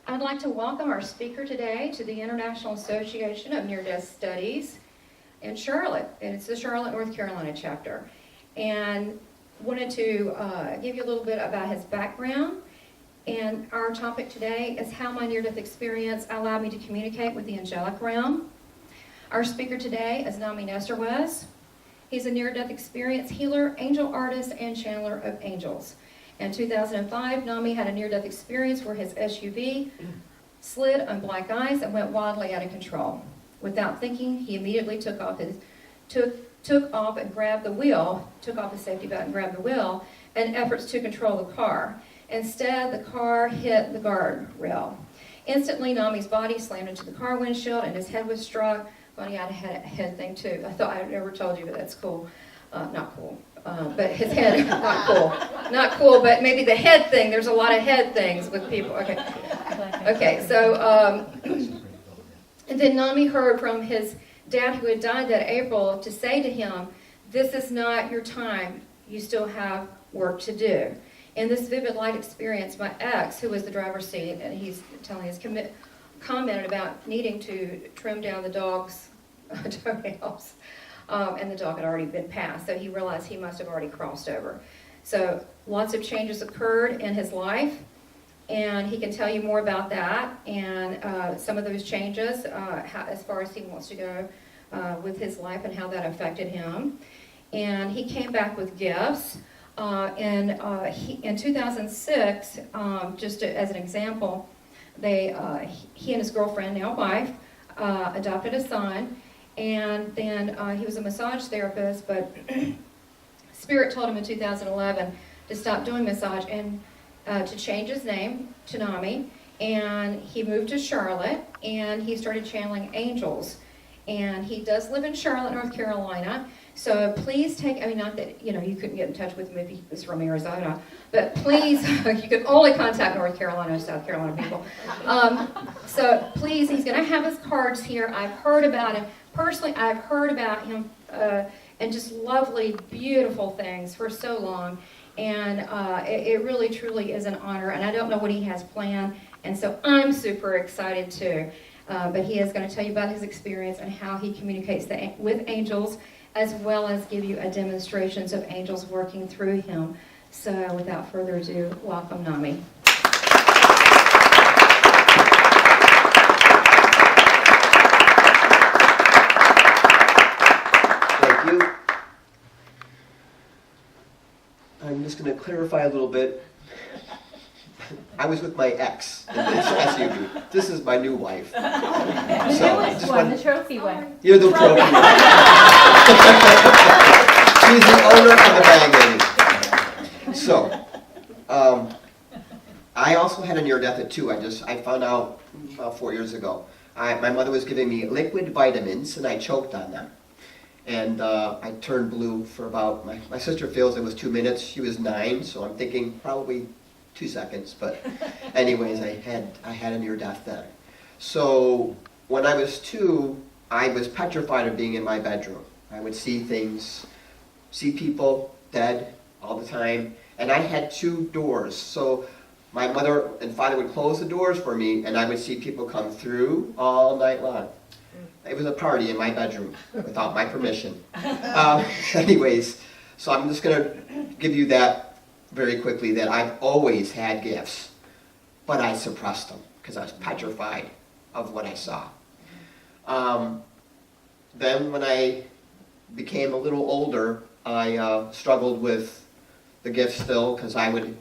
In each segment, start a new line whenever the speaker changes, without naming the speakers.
I'd like to welcome our speaker today to the International Association of Near-Death Studies in Charlotte, and it's the Charlotte, North Carolina chapter. And wanted to give you a little bit about his background. And our topic today is how my near-death experience allowed me to communicate with the angelic realm. Our speaker today is Nami Nesterowicz. He's a near-death experience healer, angel artist, and channeler of angels. In 2005, Nami had a near-death experience where his SUV slid on black ice and went wildly out of control. Without thinking, he immediately took off and grabbed the wheel, took off his safety belt and grabbed the wheel in efforts to control the car. Instead, the car hit the guardrail. Instantly, Nami's body slammed into the car windshield and his head was struck. Funny, I had a head thing too. I thought I'd never told you, but that's cool. Not cool. But his head, not cool. Not cool, but maybe the head thing. There's a lot of head things with people. Okay. Okay, so, and then Nami heard from his dad who had died that April to say to him, "This is not your time. You still have work to do." In this vivid light experience, my ex, who was the driver's seat, and he's telling his commented about needing to trim down the dog's toenails. And the dog had already been passed, so he realized he must have already crossed over. So lots of changes occurred in his life, and he can tell you more about that and some of those changes as far as he wants to go with his life and how that affected him. And he came back with gifts. In 2006, just as an example, he and his girlfriend, now wife, adopted a son. And then he was a massage therapist, but Spirit told him in 2011 to stop doing massage and to change his name to Nami. And he moved to Charlotte, and he started channeling angels. And he does live in Charlotte, North Carolina. So please take, I mean, not that, you couldn't get in touch with him if he was from Arizona, but please, you can only contact North Carolina, South Carolina people. So please, he's going to have his cards here. I've heard about him. Personally, I've heard about him and just lovely, beautiful things for so long. And it really, truly is an honor. And I don't know what he has planned. And so I'm super excited too. But he is going to tell you about his experience and how he communicates with angels, as well as give you a demonstrations of angels working through him. So without further ado, welcome Nami.
Thank you. I'm just going to clarify a little bit. I was with my ex in this SUV. This is my new wife.
The newest one, the trophy one.
You're the trophy one. She's the owner of the bag. So, I also had a near death at 2. I found out about 4 years ago. My mother was giving me liquid vitamins, and I choked on them. And I turned blue for about, my sister feels it was 2 minutes. She was 9, so I'm thinking probably 2 seconds, but anyways, I had a near death then. So when I was 2, I was petrified of being in my bedroom. I would see things, see people dead all the time, and I had 2 doors. So my mother and father would close the doors for me, and I would see people come through all night long. It was a party in my bedroom without my permission. Anyways, so I'm just going to give you that very quickly, that I've always had gifts, but I suppressed them because I was petrified of what I saw. Then when I became a little older, I struggled with the gifts still, because I would,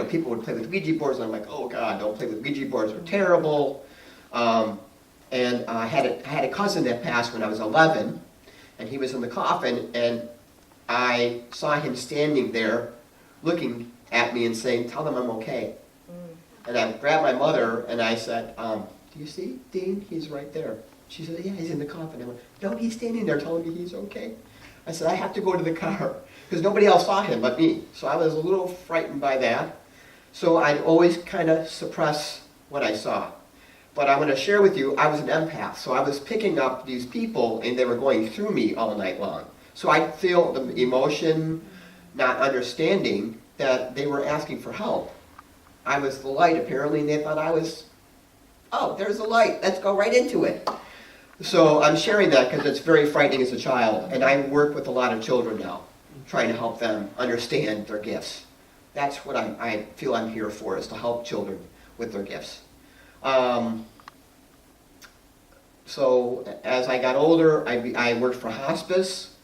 people would play with Ouija boards, and I'm like, oh God, don't play with Ouija boards, they're terrible. And I had a cousin that passed when I was 11, and he was in the coffin, and I saw him standing there looking at me and saying, "Tell them I'm okay." And I grabbed my mother and I said, "Do you see Dean? He's right there." She said, "Yeah, he's in the coffin." I went, "No, he's standing there telling me he's okay." I said, "I have to go to the car," because nobody else saw him but me. So I was a little frightened by that. So I'd always kind of suppress what I saw. But I'm going to share with you, I was an empath, so I was picking up these people and they were going through me all night long. So I'd feel the emotion, not understanding that they were asking for help. I was the light apparently, and they thought I was, oh, there's a light, let's go right into it. So I'm sharing that because it's very frightening as a child, and I work with a lot of children now, trying to help them understand their gifts. That's what I feel I'm here for, is to help children with their gifts. So as I got older, I worked for hospice,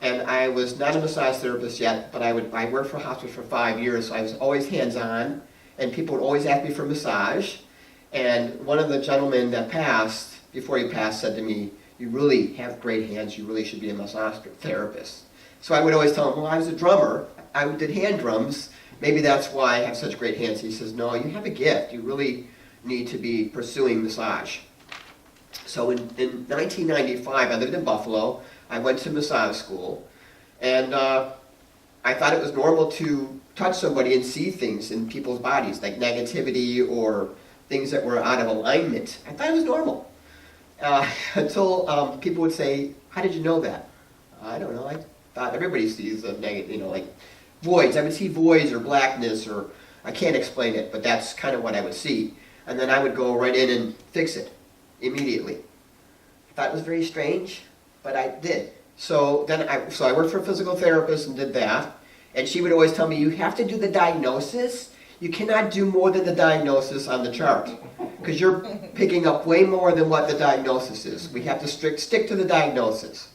and I was not a massage therapist yet, but I worked for hospice for 5 years, so I was always hands-on, and people would always ask me for massage. And one of the gentlemen that passed, before he passed, said to me, "You really have great hands, you really should be a massage therapist." So I would always tell him, well, I was a drummer, I did hand drums, maybe that's why I have such great hands. He says, no, you have a gift, you really need to be pursuing massage. So in 1995, I lived in Buffalo, I went to massage school, and I thought it was normal to touch somebody and see things in people's bodies, like negativity or things that were out of alignment. I thought it was normal. Until people would say, how did you know that? I don't know, I thought everybody sees the negative, like voids. I would see voids or blackness, or I can't explain it, but that's kind of what I would see. And then I would go right in and fix it immediately. I thought it was very strange, but I did. So I worked for a physical therapist and did that. And she would always tell me, you have to do the diagnosis. You cannot do more than the diagnosis on the chart, because you're picking up way more than what the diagnosis is. We have to stick to the diagnosis.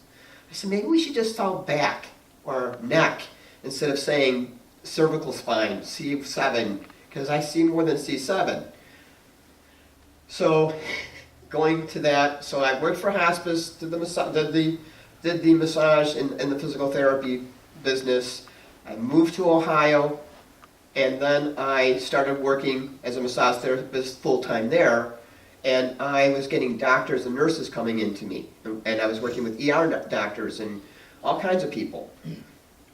I said, maybe we should just solve back or neck instead of saying cervical spine, C7, because I see more than C7. So going to that, so I worked for hospice, did the massage and the physical therapy business. I moved to Ohio, and then I started working as a massage therapist full-time there, and I was getting doctors and nurses coming in to me, and I was working with ER doctors and all kinds of people.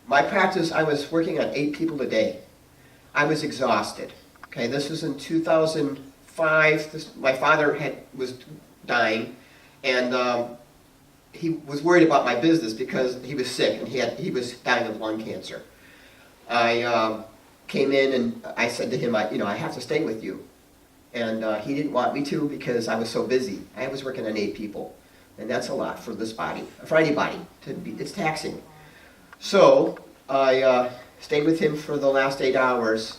My practice, I was working on 8 people a day. I was exhausted. Okay, this was in 2005. My father was dying, and he was worried about my business because he was sick and he was dying of lung cancer. I came in and I said to him, I have to stay with you. And he didn't want me to because I was so busy. I was working on 8 people, and that's a lot for this body, for anybody. It's taxing. So I stayed with him for the last 8 hours,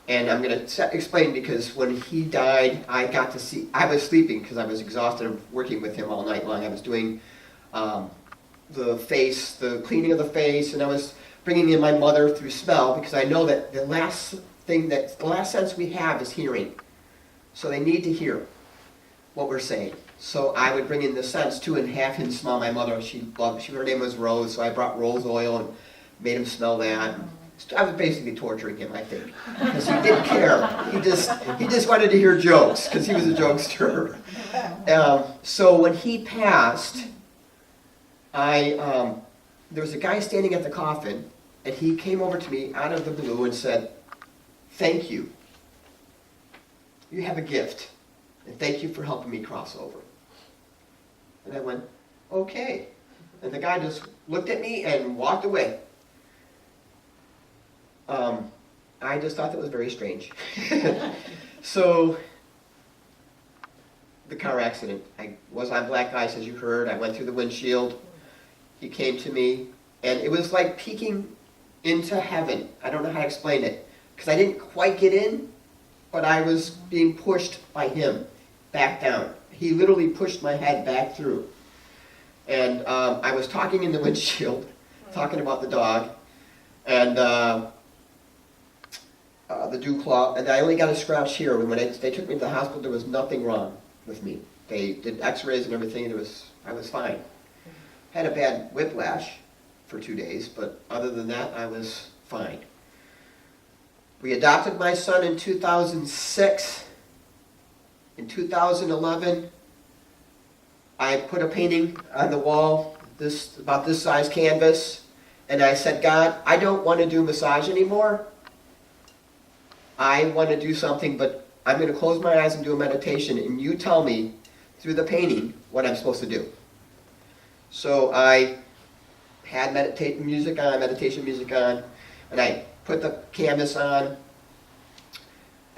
and I'm going to explain because when he died, I was sleeping because I was exhausted of working with him all night long. I was doing the cleaning of the face, and I was bringing in my mother through smell, because I know that the last sense we have is hearing. So they need to hear what we're saying. So I would bring in the sense too and have him smell my mother. Her name was Rose, so I brought rose oil and made him smell that. I was basically torturing him, I think, because he didn't care. He just wanted to hear jokes, because he was a jokester. So when he passed, there was a guy standing at the coffin, and he came over to me out of the blue and said, "Thank you. You have a gift, and thank you for helping me cross over." And I went, okay. And the guy just looked at me and walked away. I just thought that was very strange. So, the car accident. I was on black ice, as you heard. I went through the windshield. He came to me, and it was like peeking into heaven. I don't know how to explain it, because I didn't quite get in, but I was being pushed by him back down. He literally pushed my head back through. And I was talking in the windshield, talking about the dog, and the dew claw, and I only got a scratch here. When they took me to the hospital, there was nothing wrong with me. They did x-rays and everything, and I was fine. Had a bad whiplash for 2 days, but other than that, I was fine. We adopted my son in 2006. In 2011, I put a painting on the wall, about this size canvas, and I said, God, I don't want to do massage anymore. I want to do something, but I'm going to close my eyes and do a meditation, and you tell me through the painting what I'm supposed to do. So I had meditation music on, and I put the canvas on,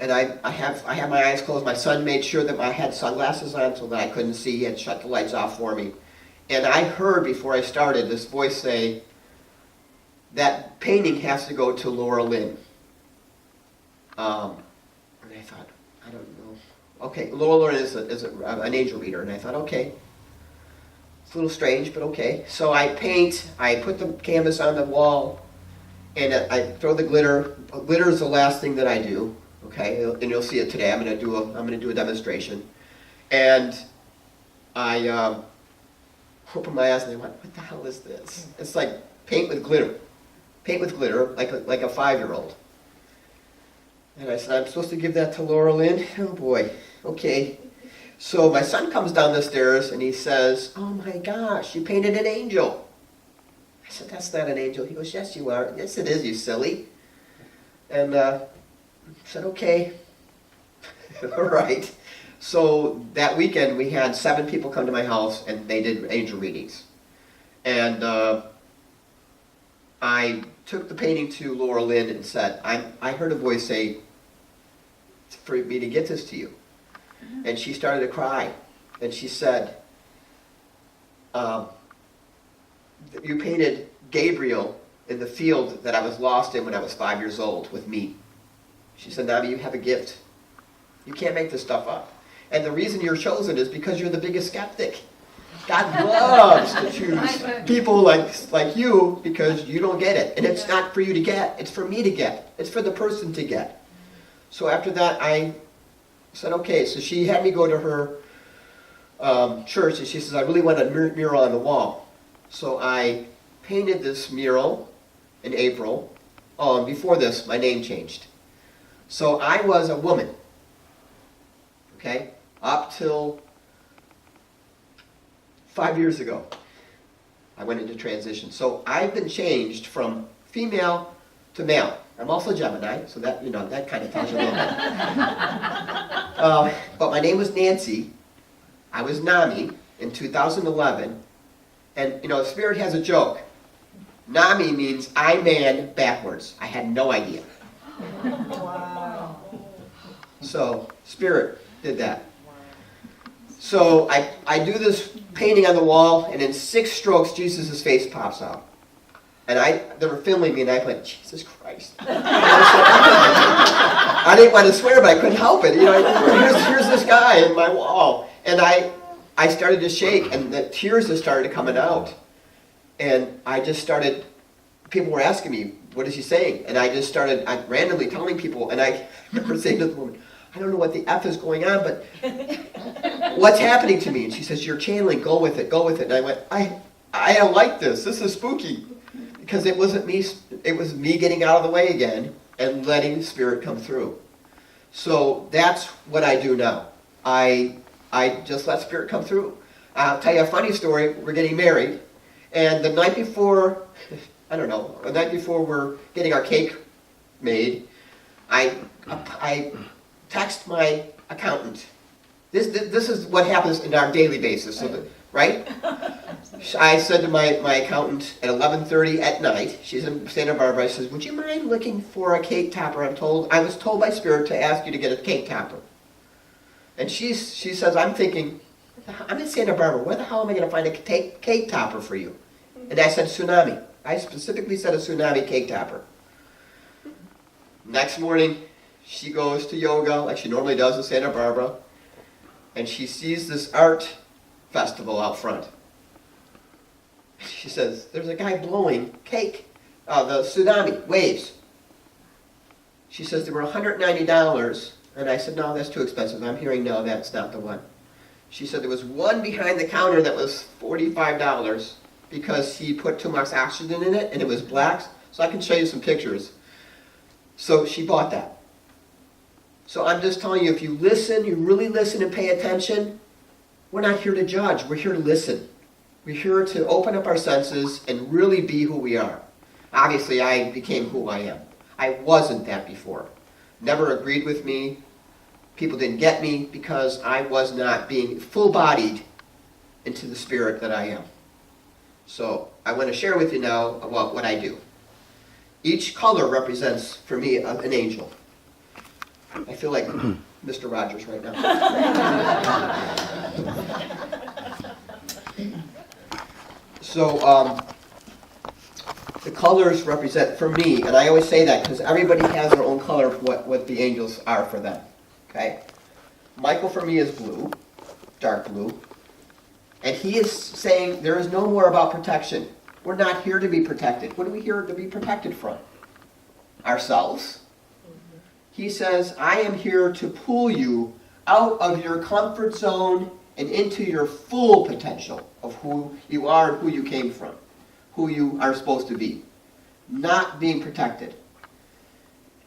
And I had my eyes closed. My son made sure that I had sunglasses on so that I couldn't see. He had shut the lights off for me. And I heard before I started this voice say, that painting has to go to Laura Lynn. And I thought, I don't know. Okay, Laura Lynn is an angel reader. And I thought, okay. It's a little strange, but okay. So I paint, I put the canvas on the wall, and I throw the glitter. Glitter is the last thing that I do. Okay, and you'll see it today. I'm going to do a demonstration, and I open my eyes and I went, "What the hell is this?" It's like paint with glitter, like a 5-year-old. And I said, "I'm supposed to give that to Laura Lynn." Oh boy, okay. So my son comes down the stairs and he says, "Oh my gosh, you painted an angel." I said, "That's not an angel." He goes, "Yes, you are." "Yes, it is, you silly." And I said, "Okay." All right. So that weekend we had 7 people come to my house and they did angel readings. And I took the painting to Laura Lynn and said, I heard a voice say, "For me to get this to you." And she started to cry. And she said, "You painted Gabriel in the field that I was lost in when I was 5 years old with me." She said, "Nami, you have a gift. You can't make this stuff up. And the reason you're chosen is because you're the biggest skeptic. God loves to choose people like you because you don't get it. And it's not for you to get. It's for me to get. It's for the person to get." So after that, I said, okay. So she had me go to her church, and she says, "I really want a mural on the wall." So I painted this mural in April. Oh, and before this, my name changed. So I was a woman, okay, up till 5 years ago. I went into transition. So I've been changed from female to male. I'm also Gemini, so that, that kind of tells you a little bit. But my name was Nancy. I was Nami in 2011. And, Spirit has a joke. Nami means I man backwards. I had no idea.
Wow.
So, Spirit did that. So, I do this painting on the wall, and in 6 strokes, Jesus' face pops out. And they were filming me, and I went, "Jesus Christ." I didn't want to swear, but I couldn't help it. Here's this guy in my wall. And I started to shake, and the tears just started coming out. And I just started, people were asking me, "What is he saying?" And I just started randomly telling people, and I remember saying to the woman, "I don't know what the F is going on, but what's happening to me?" And she says, "You're channeling, go with it, go with it." And I went, I don't like this. This is spooky. Because it wasn't me, it was me getting out of the way again and letting Spirit come through. So that's what I do now. I just let Spirit come through. I'll tell you a funny story. We're getting married, and the night before, the night before we're getting our cake made, I text my accountant. This is what happens in our daily basis, right? I said to my accountant at 11:30 at night, she's in Santa Barbara, I says, "Would you mind looking for a cake topper? I was told by Spirit to ask you to get a cake topper." And she says, I'm thinking, "I'm in Santa Barbara. Where the hell am I going to find a cake topper for you?" And I said, "Tsunami." I specifically said a tsunami cake topper. Next morning, she goes to yoga like she normally does in Santa Barbara, and she sees this art festival out front. She says, "There's a guy blowing cake, the tsunami waves." She says they were $190, and I said, "No, that's too expensive." I'm hearing, "No, that's not the one." She said there was one behind the counter that was $45 because he put too much oxygen in it, and it was black. So I can show you some pictures. So she bought that. So I'm just telling you, if you listen, you really listen and pay attention, we're not here to judge. We're here to listen. We're here to open up our senses and really be who we are. Obviously, I became who I am. I wasn't that before. Never agreed with me. People didn't get me because I was not being full-bodied into the Spirit that I am. So I want to share with you now about what I do. Each color represents, for me, an angel. I feel like Mr. Rogers right now. So, the colors represent, for me, and I always say that because everybody has their own color of what the angels are for them. Okay? Michael for me is blue, dark blue. And he is saying there is no more about protection. We're not here to be protected. What are we here to be protected from? Ourselves. He says, I am here to pull you out of your comfort zone and into your full potential of who you are and who you came from, who you are supposed to be, not being protected.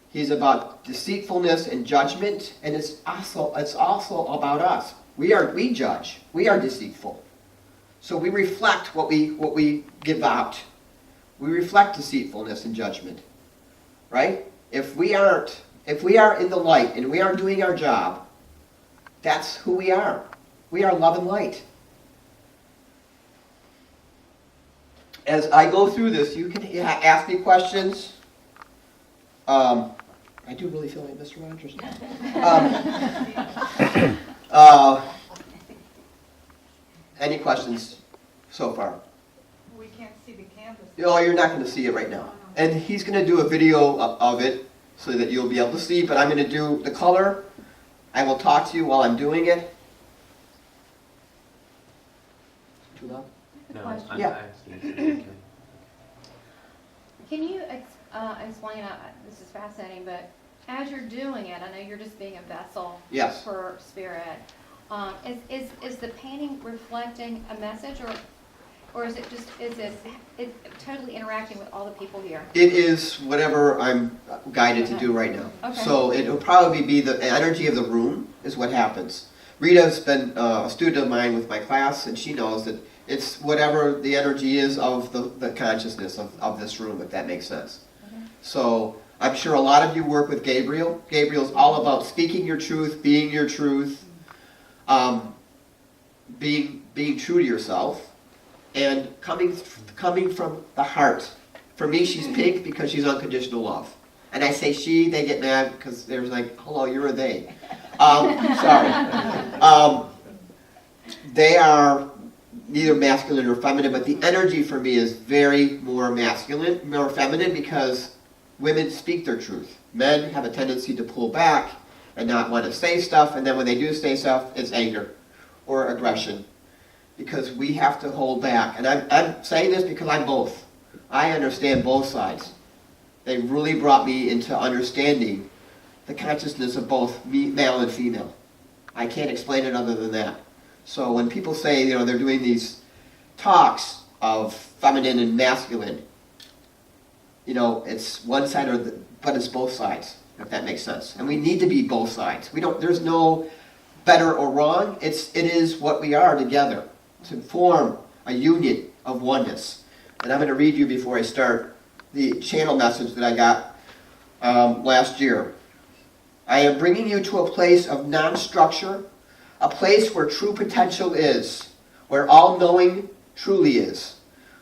He's about deceitfulness and judgment, and it's also about us. We judge. We are deceitful. So we reflect what we give out. We reflect deceitfulness and judgment. Right? If we are in the light and we are doing our job, that's who we are. We are love and light. As I go through this, you can ask me questions. I do really feel like Mr. Rogers. Any questions so far?
We can't see the canvas.
Oh, you're not going to see it right now. And he's going to do a video of it so that you'll be able to see, but I'm going to do the color. I will talk to you while I'm doing it. Too loud?
No,
Question.
Yeah.
Can you explain, this is fascinating, but as you're doing it, I know you're just being a vessel
Yes.
for spirit. Is the painting reflecting a message, or is it totally interacting with all the people here?
It is whatever I'm guided to do right now.
Okay.
So it'll probably be the energy of the room is what happens. Rita's been a student of mine with my class, and she knows that it's whatever the energy is of the consciousness of this room, if that makes sense.
Okay.
So I'm sure a lot of you work with Gabriel. Gabriel's all about speaking your truth, being your truth, being true to yourself, and coming from the heart. For me, she's pink because she's unconditional love. And I say she, they get mad because they're like, hello, you're a they. Sorry. They are neither masculine or feminine, but the energy for me is very more masculine, more feminine, because women speak their truth. Men have a tendency to pull back and not want to say stuff, and then when they do say stuff, it's anger or aggression, because we have to hold back. And I'm saying this because I'm both. I understand both sides. They really brought me into understanding the consciousness of both male and female. I can't explain it other than that. So when people say, they're doing these talks of feminine and masculine, it's one side but it's both sides, if that makes sense. And we need to be both sides. There's no better or wrong. It is what we are together to form a union of oneness. And I'm going to read you before I start the channel message that I got last year. I am bringing you to a place of non-structure, a place where true potential is, where all-knowing truly is,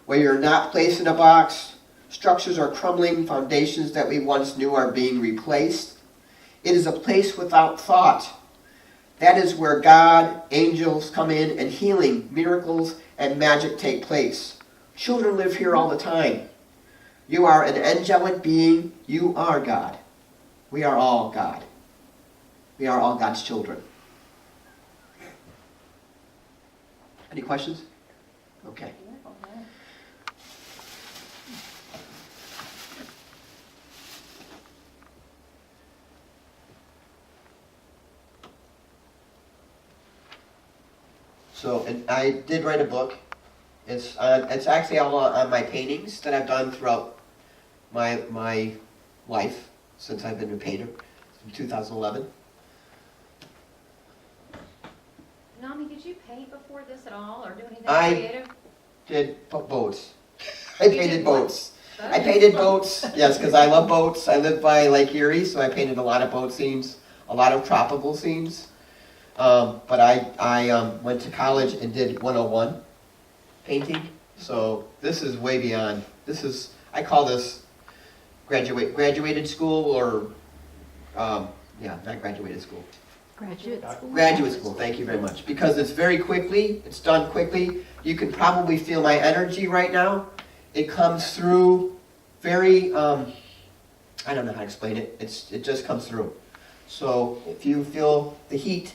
where you're not placed in a box, structures are crumbling, foundations that we once knew are being replaced. It is a place without thought. That is where God, angels come in, and healing, miracles, and magic take place. Children live here all the time. You are an angelic being. You are God. We are all God. We are all God's children. Any questions? Okay. So, and I did write a book. It's actually all on my paintings that I've done throughout my life since I've been a painter, in 2011.
Nami, did you paint before this at all, or do anything
I
creative?
Did boats. I painted
did what?
boats. I painted boats, yes, because I love boats. I live by Lake Erie, so I painted a lot of boat scenes, a lot of tropical scenes. But I went to college and did 101 painting, so this is way beyond. I call this graduated school or Yeah, not graduated school.
Graduate school.
Graduate school, thank you very much. Because it's very quickly, it's done quickly. You can probably feel my energy right now. It comes through very, I don't know how to explain it. It just comes through. So if you feel the heat,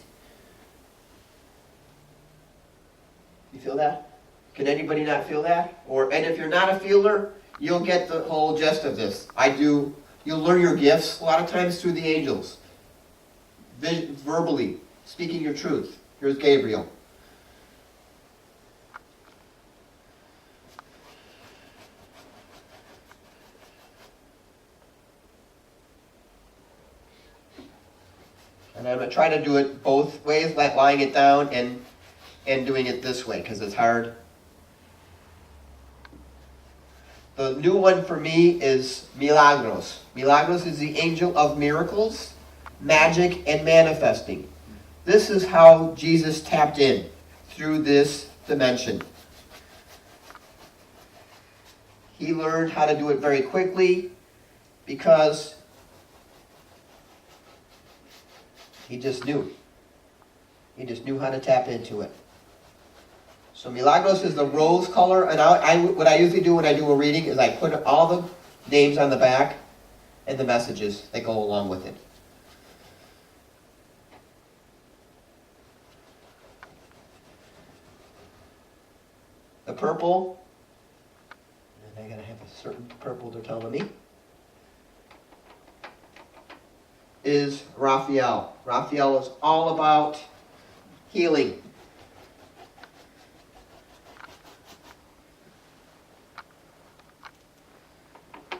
you feel that? Can anybody not feel that? And if you're not a feeler, you'll get the whole gist of this. You'll learn your gifts a lot of times through the angels. Verbally, speaking your truth. Here's Gabriel. And I'm going to try to do it both ways, like lying it down and doing it this way, because it's hard. The new one for me is Milagros. Milagros is the angel of miracles, magic, and manifesting. This is how Jesus tapped in through this dimension. He learned how to do it very quickly because he just knew. He just knew how to tap into it. So Milagros is the rose color, and what I usually do when I do a reading is I put all the names on the back and the messages that go along with it. The purple, and I gotta have a certain purple they're telling me, is Raphael. Raphael is all about healing.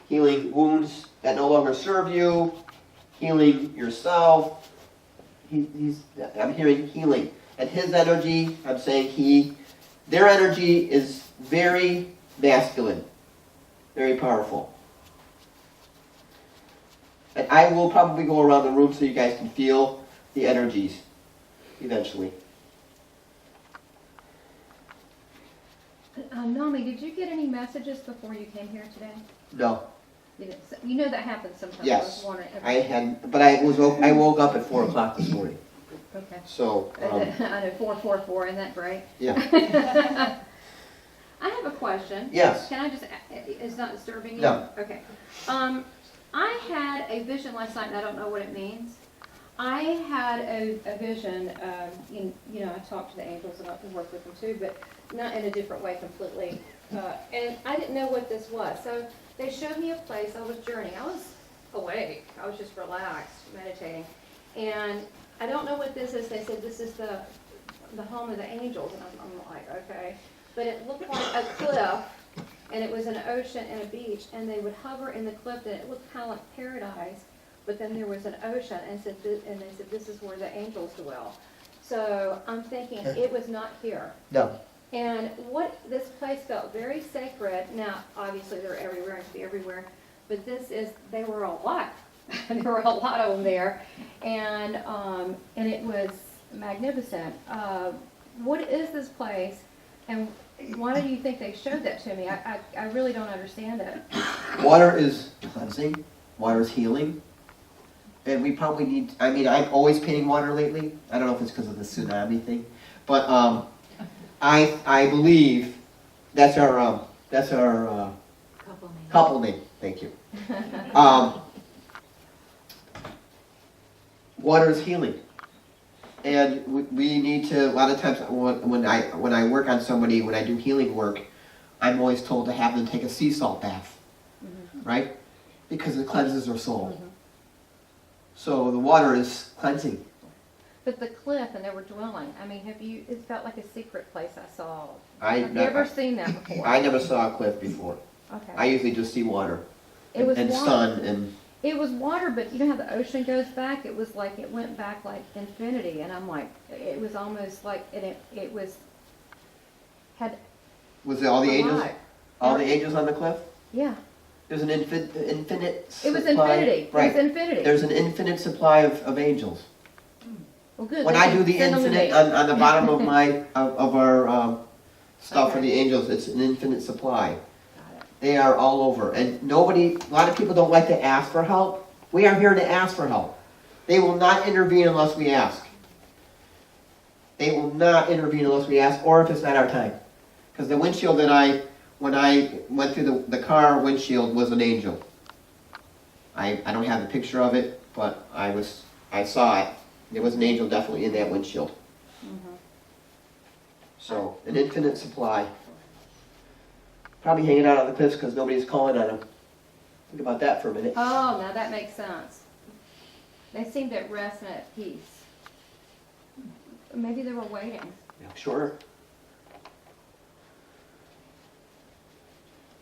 Healing wounds that no longer serve you, healing yourself. I'm hearing healing. And his energy, I'm saying their energy is very masculine, very powerful. And I will probably go around the room so you guys can feel the energies eventually.
Nami, did you get any messages before you came here today?
No.
You know that happens sometimes.
Yes.
I was wondering.
I had, but I woke up at 4 o'clock this morning.
Okay.
So,
I know 444, isn't that great?
yeah.
I have a question.
Yes.
Can I just, it's not disturbing you?
No.
Okay. I had a vision last night, and I don't know what it means. I had a vision, I talked to the angels and I work with them too, but not in a different way completely. And I didn't know what this was. So they showed me a place. I was journeying. I was awake. I was just relaxed, meditating. And I don't know what this is. They said this is the home of the angels. And I'm like, okay. But it looked like a cliff, and it was an ocean and a beach, and they would hover in the cliff, and it looked kind of like paradise. But then there was an ocean, and they said this is where the angels dwell. So I'm thinking it was not here.
No.
And this place felt very sacred. Now, obviously they're everywhere and should be everywhere, but they were a lot. There were a lot of them there, and it was magnificent. What is this place, and why do you think they showed that to me? I really don't understand it.
Water is cleansing. Water is healing. And we probably need, I'm always painting water lately. I don't know if it's because of the tsunami thing. But I believe that's our couple name. Thank you. Water is healing. And we need to, a lot of times when I work on somebody, when I do healing work, I'm always told to have them take a sea salt bath. Mm-hmm. Right? Because it cleanses their soul. Mm-hmm. So the water is cleansing.
But the cliff, and they were dwelling. It felt like a secret place I saw.
I've
never seen that before.
I never saw a cliff before.
Okay.
I usually just see water.
It was
and
water.
Sun and...
It was water, but you know how the ocean goes back? It was like, it went back like infinity, and I'm like, it was almost like, it was,
Was it all the angels?
alive.
All the angels on the cliff?
Yeah.
There's an infinite supply.
It was infinity.
Right.
It was infinity.
There's an infinite supply of angels.
Well, good.
When
They
I
can
do the
send them to
infinite
me.
on the bottom of our stuff for
Okay.
the angels, it's an infinite supply.
Got it.
They are all over. And a lot of people don't like to ask for help. We are here to ask for help. They will not intervene unless we ask. They will not intervene unless we ask, or if it's not our time. Because the windshield when I went through the car windshield was an angel. I don't have the picture of it, but I saw it. There was an angel definitely in that windshield. So, an infinite supply. Probably hanging out on the cliffs because nobody's calling on them. Think about that for a minute.
Oh, now that makes sense. They seemed at rest and at peace. Maybe they were waiting.
Yeah, sure.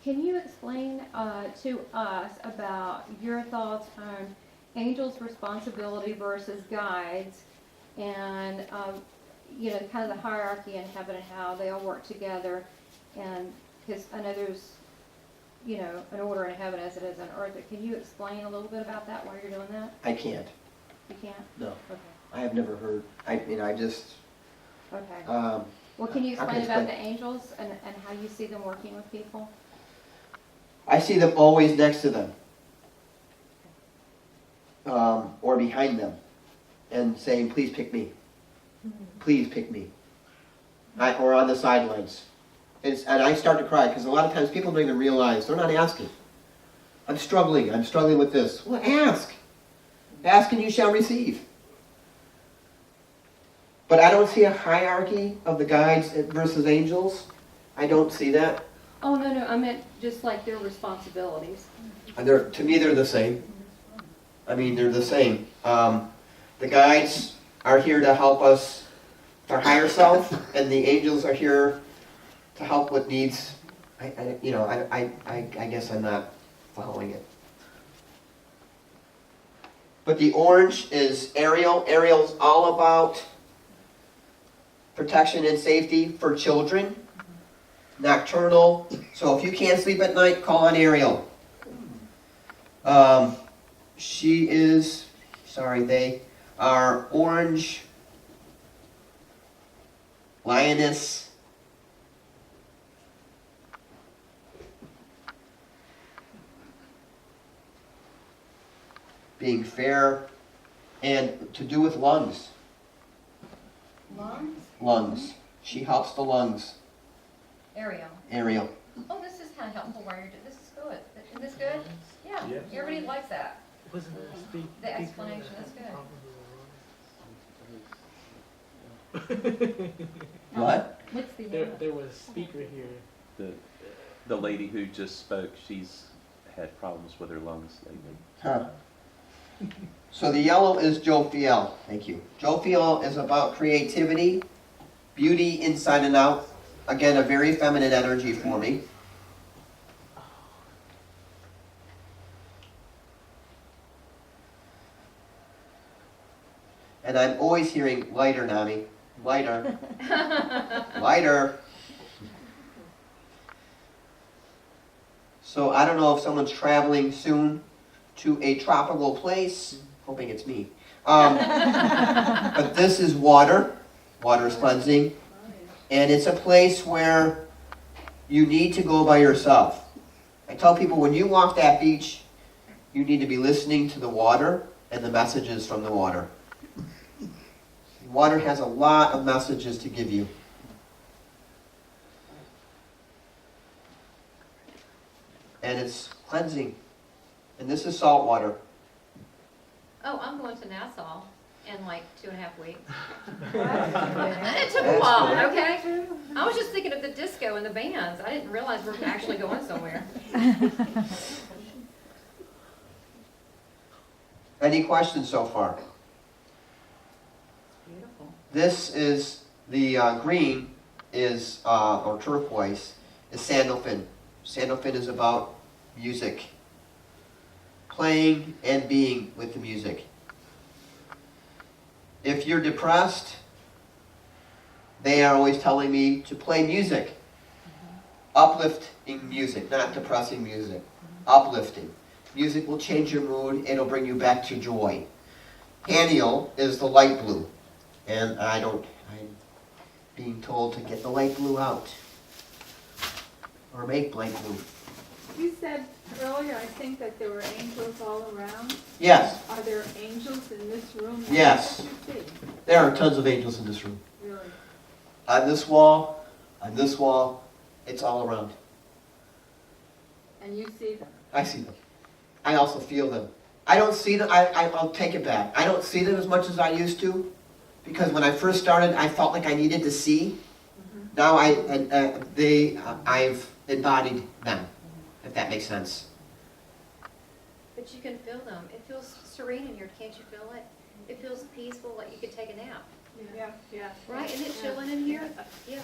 Can you explain to us about your thoughts on angels' responsibility versus guides, and kind of the hierarchy in heaven and how they all work together? And because I know there's an order in heaven as it is on earth, but can you explain a little bit about that while you're doing that?
I can't.
You can't?
No.
Okay.
I have never heard. I just.
Okay.
Well,
Can you explain about the angels and how you see them working with people?
I see them always next to them, or behind them, and saying, "Please pick me. Please pick me." Or on the sidelines. And I start to cry because a lot of times people don't even realize they're not asking. I'm struggling with this. Well, ask. Ask and you shall receive. But I don't see a hierarchy of the guides versus angels. I don't see that.
Oh, no, I meant just like their responsibilities.
To me, they're the same. I mean, they're the same. The guides are here to help us, our higher self, and the angels are here to help with needs. I guess I'm not following it. But the orange is Ariel. Ariel's all about protection and safety for children. Nocturnal. So if you can't sleep at night, call on Ariel. They are orange, lioness, being fair, and to do with lungs.
Lungs?
Lungs. She helps the lungs.
Ariel.
Ariel.
Oh, this is kind of helpful where you're doing, this is good. Isn't this good? Yeah,
Yes.
everybody likes that.
Wasn't there a
The explanation, that's
good.
What?
What's the
There was a speaker here.
The lady who just spoke, she's had problems with her lungs lately.
Huh. So the yellow is Jophiel. Thank you. Jophiel is about creativity, beauty inside and out. Again, a very feminine energy for me. And I'm always hearing lighter, Nami. Lighter. Lighter. So I don't know if someone's traveling soon to a tropical place. Hoping it's me. But this is water. Water is cleansing. And it's a place where you need to go by yourself. I tell people when you walk that beach, you need to be listening to the water and the messages from the water. Water has a lot of messages to give you. And it's cleansing. And this is salt water.
Oh, I'm going to Nassau in like 2.5 weeks. And it took a while, okay? I was just thinking of the disco and the bands. I didn't realize we're actually going somewhere.
Any questions so far?
Beautiful.
This is the green is or turquoise is sandalphon. Sandalphon is about music, playing and being with the music. If you're depressed, they are always telling me to play music. Uplifting music, not depressing music. Uplifting. Music will change your mood. It'll bring you back to joy. Haniel is the light blue. And I'm being told to get the light blue out. Or make light blue.
You said earlier, I think, that there were angels all around.
Yes,
Are there angels in this room?
Yes.
What you see?
there are tons of angels in this room.
Really?
On this wall, it's all around.
And you see them?
I see them. I also feel them. I don't see them, I'll take it back. I don't see them as much as I used to, because when I first started, I felt like I needed to see. Now I've embodied them, if that makes sense.
But you can feel them. It feels serene in here, can't you feel it? It feels peaceful, like you could take a nap.
Yeah, yeah.
Right? Isn't it chilling in here? Yeah.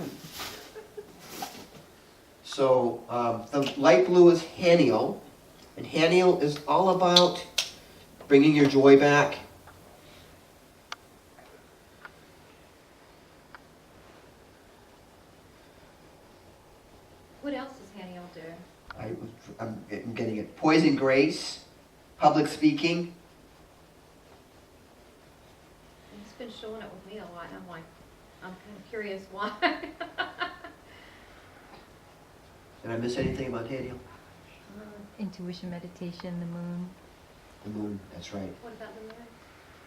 So the light blue is Haniel, and Haniel is all about bringing your joy back.
What else does Haniel do?
I'm getting it. Poison grace, public speaking.
He's been showing it with me a lot, and I'm like, I'm kind of curious why.
Did I miss anything about Haniel?
Intuition, meditation, the moon.
The moon, that's right.
What about the moon?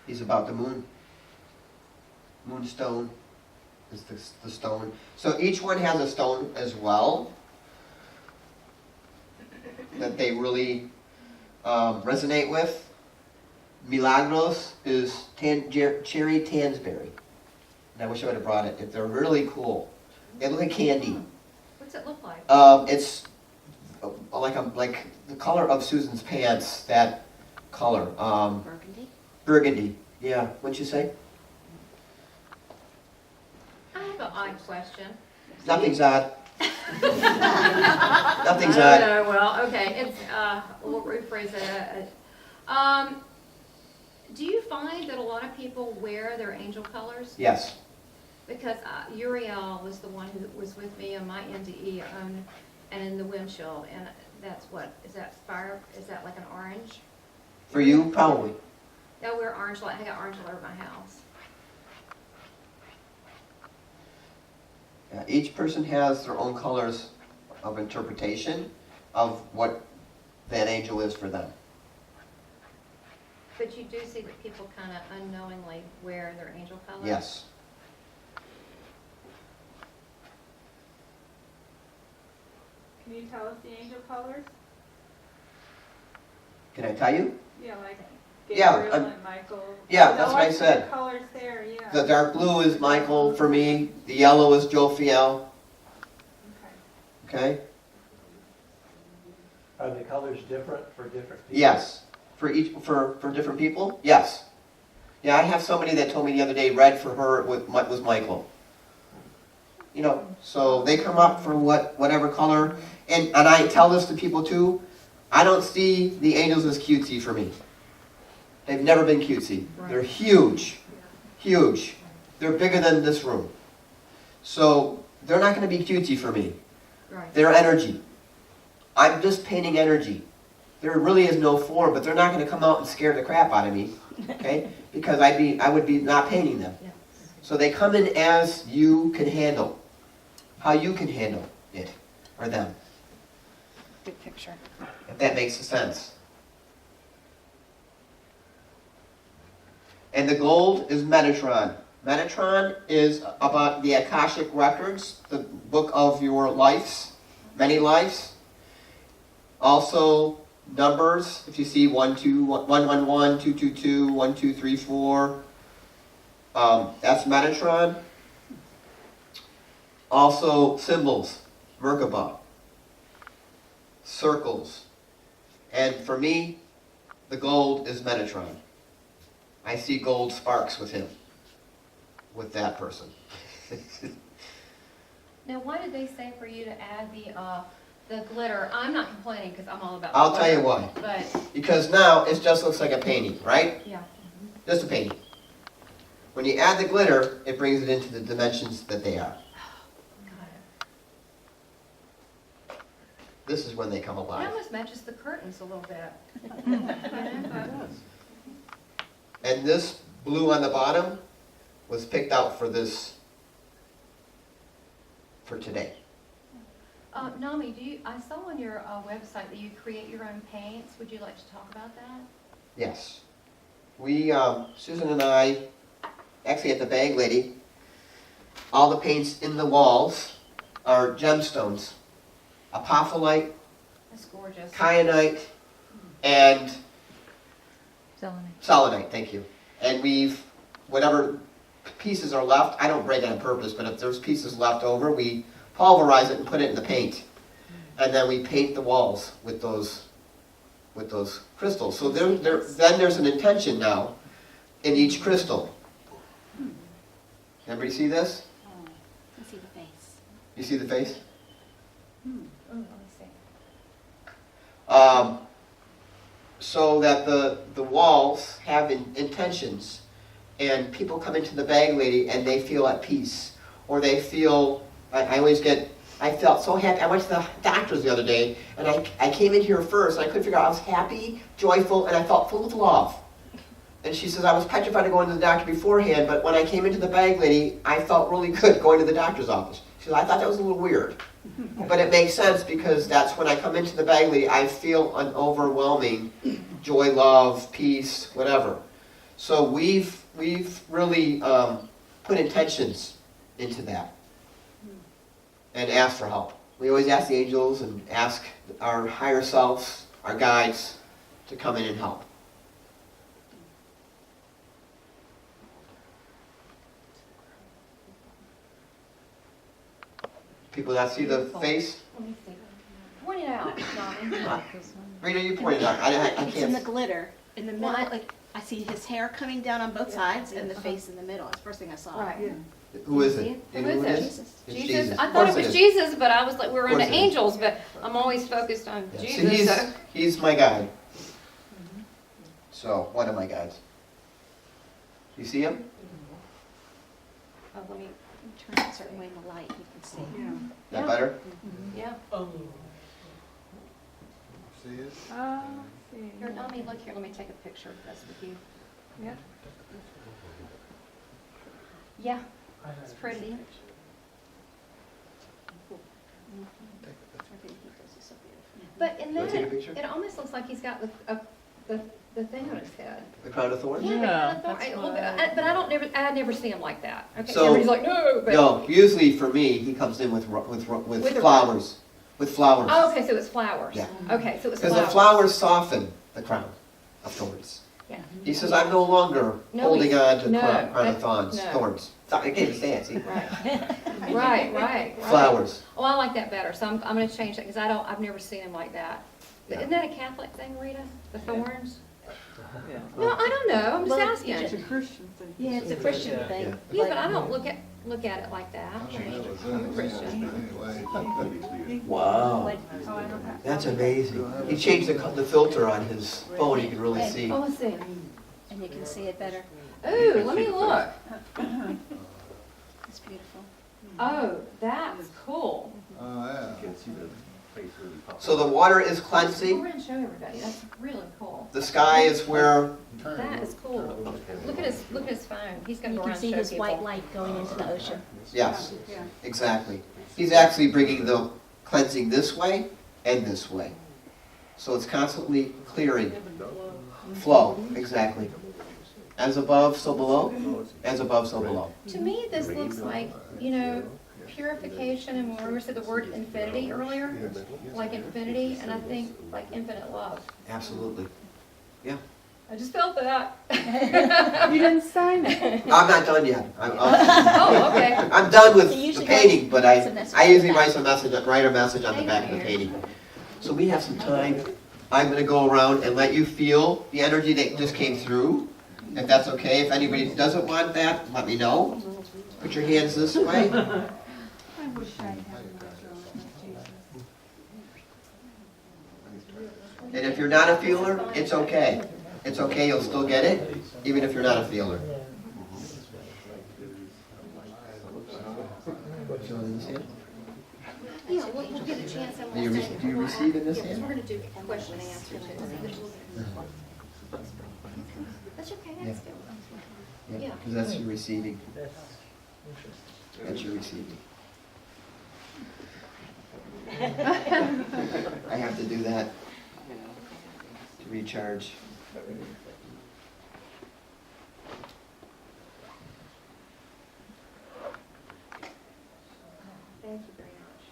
He's about the moon. Moonstone is the stone. So each one has a stone as well that they really resonate with. Milagros is cherry tansberry. And I wish I would have brought it. They're really cool. They look like candy.
What's it look like?
It's like the color of Susan's pants. That color.
Burgundy?
Burgundy. Yeah. What'd you say?
I have an odd question.
Nothing's odd. Nothing's
I
odd.
don't know, well, okay, it's, we'll rephrase it. Do you find that a lot of people wear their angel colors?
Yes.
Because Uriel was the one who was with me on my NDE and in the windshield, and that's what, is that fire, is that like an orange?
For you, probably.
No, we're orange, like, I got orange all over my house.
Yeah, each person has their own colors of interpretation of what that angel is for them.
But you do see that people kind of unknowingly wear their angel colors?
Yes.
Can you tell us the angel colors?
Can I tell you?
Yeah, like
Yeah,
Gabriel
I'm-
and Michael.
yeah, that's what I
see
said.
the colors there, yeah.
The dark blue is Michael for me. The yellow is Jophiel.
Okay.
Okay?
Are the colors different for different people?
Yes. For different people? Yes. Yeah, I have somebody that told me the other day red for her was Michael. You know, so they come up for whatever color. And I tell this to people too. I don't see the angels as cutesy for me. They've never been cutesy. They're huge. Huge. They're bigger than this room. So they're not going to be cutesy for me.
Right.
They're energy. I'm just painting energy. There really is no form, but they're not going to come out and scare the crap out of me, okay? Because I would be not painting them.
Yeah.
So they come in as you can handle, how you can handle it or them.
Good picture.
If that makes sense. And the gold is Metatron. Metatron is about the Akashic Records, the book of your lives, many lives. Also, numbers, if you see 1, 2, 1, 1, 1, 2, 2, 2, 1, 2, 3, 4, that's Metatron. Also, symbols, Merkaba, circles. And for me, the gold is Metatron. I see gold sparks with him, with that person.
Now, why did they say for you to add the glitter? I'm not complaining because I'm all about the
I'll tell you
glitter,
why.
But,
Because now it just looks like a painting, right?
yeah.
Just a painting. When you add the glitter, it brings it into the dimensions that they are.
Got it.
This is when they come
It
alive.
almost matches the curtains a little bit.
And this blue on the bottom was picked out for this, for today.
Nami, I saw on your website that you create your own paints. Would you like to talk about that?
Yes. We, Susan and I, actually at the Bag Lady, all the paints in the walls are gemstones. Apophyllite,
That's gorgeous.
kyanite, and
Selenite.
selenite, thank you. And whatever pieces are left, I don't break it on purpose, but if there's pieces left over, we pulverize it and put it in the paint. And then we paint the walls with those crystals. So then there's an intention now in each crystal. Everybody see this?
I see the face.
You see the face?
Let me see.
So that the walls have intentions, and people come into the Bag Lady and they feel at peace, or they feel. I felt so happy. I went to the doctor's the other day, and I came in here first, and I couldn't figure out. I was happy, joyful, and I felt full of love. And she says, I was petrified of going to the doctor beforehand, but when I came into the Bag Lady, I felt really good going to the doctor's office. She said, I thought that was a little weird. But it makes sense, because that's when I come into the Bag Lady, I feel an overwhelming joy, love, peace, whatever. So we've really put intentions into that and asked for help. We always ask the angels and ask our higher selves, our guides, to come in and help. People that see the face?
Let me see. Point it out, Nami.
Rita, you pointed out. I
It's in the
can't.
glitter, in the middle,
What?
like, I see his hair coming down on both sides and the face in the middle. It's the first thing I saw.
Right.
Who is
See
it?
it?
You
Who
know
is
who
it?
Jesus.
It's
Jesus. I
Of
thought
course
it was
is.
Jesus, but I was like, we were
Of
into
course it is.
angels, but I'm always focused on
Yeah. So
Jesus. So.
he's my guide. So, one of my guides. You see him?
Oh, let me.
Turn it a certain way in the light, you can see.
That
Yeah.
better?
Yeah.
See it?
Here, Nami, look here. Let me take a picture of this with you.
Yeah.
Yeah. It's pretty. But in
Wanna
that,
take a picture?
it almost looks like he's got the thing on his head.
The crown of thorns?
Yeah,
Yeah,
the crown of
that's
thorn- a little
what
bit. But I never see him like that. Okay,
So-
everybody's like, no, but.
No, usually for me, he comes in with
With a-
flowers. With flowers.
Oh, okay, so it's flowers.
Yeah.
Okay, so it's
Because
flowers.
the flowers soften the crown of thorns.
Yeah.
He says, I'm no longer
No,
holding
he's-
on to
no,
crown of
that-
thorns.
no.
Thorns. I can't even say it, see?
Right. Right.
Flowers.
Oh, I like that better, so I'm gonna change that, because I've never seen him like that. But
Yeah.
isn't that a Catholic thing, Rita? The thorns? No, I don't know, I'm just
Well,
asking.
it's
It's a Christian thing.
Yeah, it's a Christian
Yeah.
thing.
Yeah, but I don't look at it like that.
I don't know what's in it anyway.
Wow.
What-
Oh, I don't have.
That's amazing. He changed the filter on his phone, you can really see.
Oh, let's see.
And you can see it better.
Ooh, let me look.
It's beautiful.
Oh, that's cool.
Oh, yeah.
So the water is
Go
cleansing.
ahead and show everybody, that's really cool.
The sky is where,
That is cool. Look at his phone, he's gonna
You
go
can
around and
see
show
his white
people.
light going into the ocean.
yes,
Yeah.
exactly. He's actually bringing the cleansing this way and this way. So it's constantly clearing. Flow, exactly. As above, so below. As above, so below.
To me, this looks like, purification, and when we said the word infinity earlier, like infinity, and I think like infinite love.
Absolutely.
I just felt that.
You didn't sign it.
I'm not done yet.
Oh, okay.
I'm done with
He
the
usually
painting, but
writes a message
I
on the
usually
back.
write a message on the back of the painting. So we have some time. I'm gonna go around and let you feel the energy that just came through, if that's okay. If anybody doesn't want that, let me know. Put your hands this way.
I wish I had another Jesus.
And if you're not a feeler, it's okay. It's okay, you'll still get it, even if you're not a feeler.
Yeah, we'll get a chance. And
Do you
we'll say-
do you receive in this
Yeah, 'cause
hand?
we're gonna do question and answer too. That's okay, that's good.
Yeah,
Yeah.
because that's your receiving. That's your receiving. I have to do that to recharge.
Thank you very much.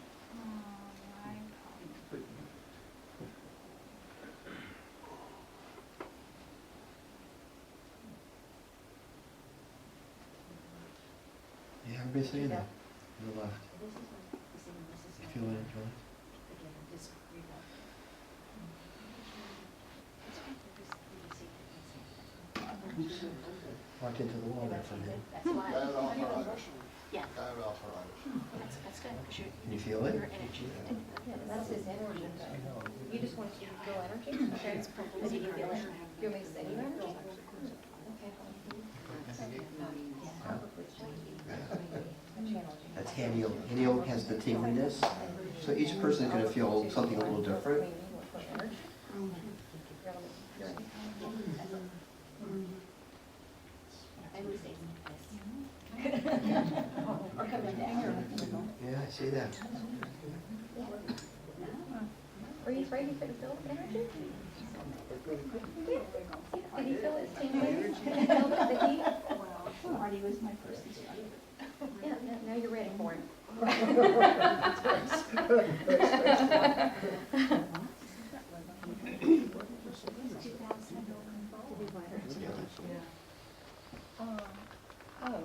Yeah, everybody's saying that. On the left. You feel it, Joy? Walked into the wall there for a minute.
Yeah.
Arthritis.
That's good. 'Cause
Can you feel it?
your energy.
Yeah, that's his energy. You just want to feel energy? Okay. Did you feel it? You want me to say your energy? Okay.
That's Haniel. Haniel has the tingliness. So each person is going to feel something a little different. Yeah, I see that.
Were you afraid you couldn't feel the energy? Did you feel it tingling? Did you feel the heat?
Marty was my first instructor.
Yeah, now you're ready for it. Oh.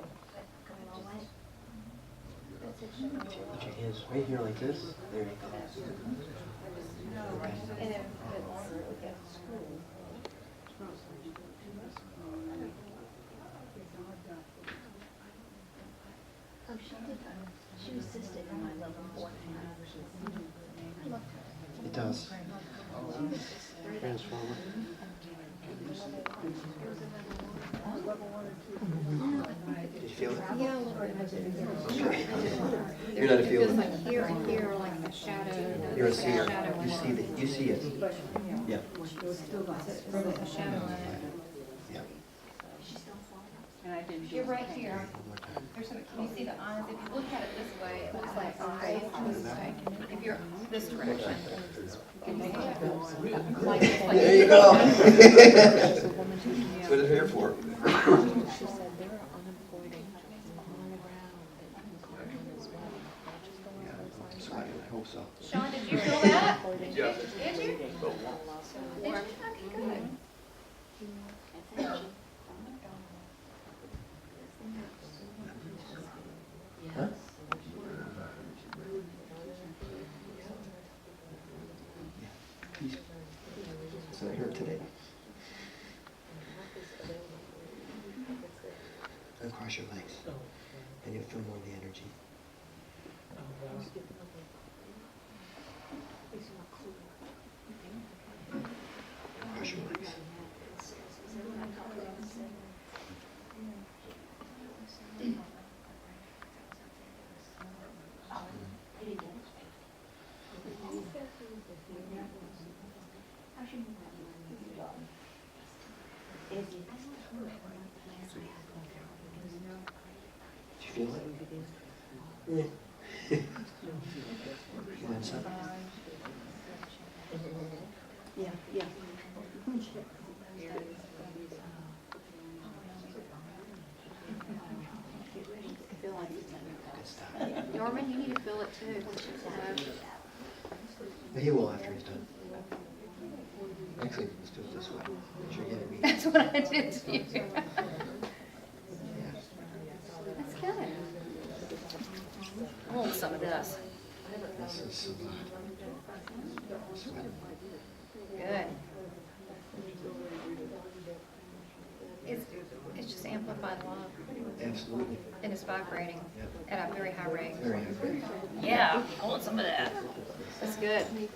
Put your hands right here like this. There you go.
And then
Oh, she did. She assisted in my level 4.
It does. Transformer. Did you feel it?
yeah, a little bit.
You're not a
It feels
feeler.
like here and here, like a shadow.
You're a
There's
seer.
shadow in
You
it.
see it. You see it. Yeah.
There's a shadow in it.
Yeah.
And I didn't do
You're right
One
here.
more time.
There's some, can you see the eyes? If you look at it this way, it looks like eyes this way. If you're this direction. Can you see it? Like it's like-
There you go. That's what it's here for. I hope so.
Sean, did you feel that? Did you? Did you? Did you? Okay, good.
Huh? Peace. So I heard today. Uncross your legs, and you'll feel more of the energy. Uncross your legs. Did you feel it? Yeah. You want some?
Yeah, yeah.
Good stuff.
Norman, you need to feel it too.
But he will after he's done. Actually, let's do it this way. Make sure you get it.
That's what I did to you.
Yeah.
That's good. I want some of this.
This is sweat.
Good. It's just amplified love,
Absolutely.
and it's vibrating
Yep.
at a very high rate.
Very happy.
Yeah, I want some of that. That's good.
Did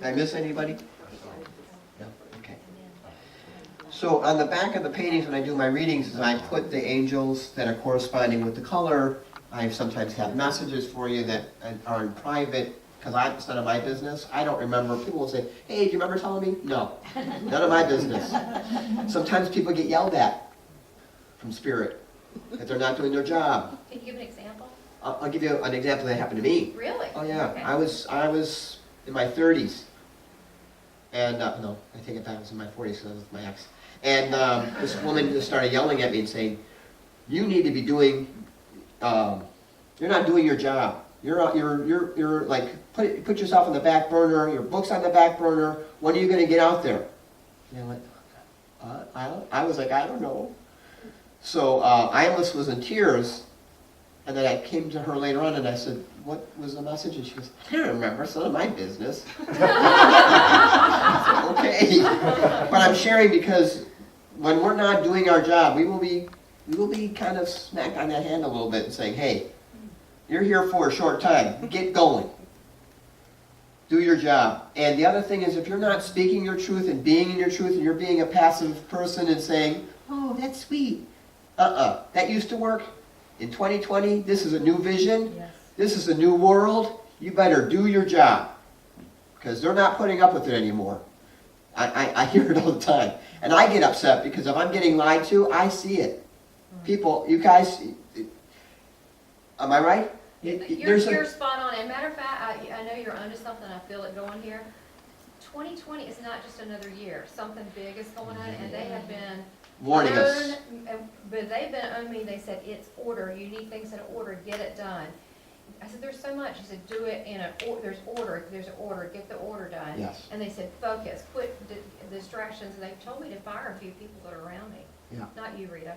I miss anybody? No? Okay. So on the back of the paintings, when I do my readings, is I put the angels that are corresponding with the color. I sometimes have messages for you that are in private, because it's none of my business. I don't remember. People will say, hey, do you remember telling me? No, none of my business. Sometimes people get yelled at from spirit, that they're not doing their job.
Can you give an example?
I'll give you an example that happened to me.
Really?
Oh, yeah.
Okay.
I was in my 30s. And, no, I take it back, I was in my 40s because I was with my ex. And this woman just started yelling at me and saying, you need to be doing, you're not doing your job. You're like, put yourself on the back burner, your book's on the back burner, when are you going to get out there? And I went, I was like, I don't know. So I almost was in tears, and then I came to her later on and I said, what was the message? And she goes, I don't remember, it's none of my business. Okay, but I'm sharing because when we're not doing our job, we will be kind of smacked on that hand a little bit and saying, hey, you're here for a short time, get going. Do your job. And the other thing is, if you're not speaking your truth and being in your truth and you're being a passive person and saying, oh, that's sweet. That used to work. In 2020, this is a new vision.
Yes.
This is a new world. You better do your job. Because they're not putting up with it anymore. I hear it all the time. And I get upset because if I'm getting lied to, I see it. People, you guys, am I right?
You're spot on. And matter of fact, I know you're onto something. I feel it going here. 2020 is not just another year. Something big is going on, and they have been
warning us.
But they've been on me. They said it's order. You need things in order. Get it done. I said there's so much. He said do it in there's order. There's an order. Get the order done.
Yes.
And they said focus. Quit distractions. And they told me to fire a few people that are around me.
Yeah.
Not you, Rita.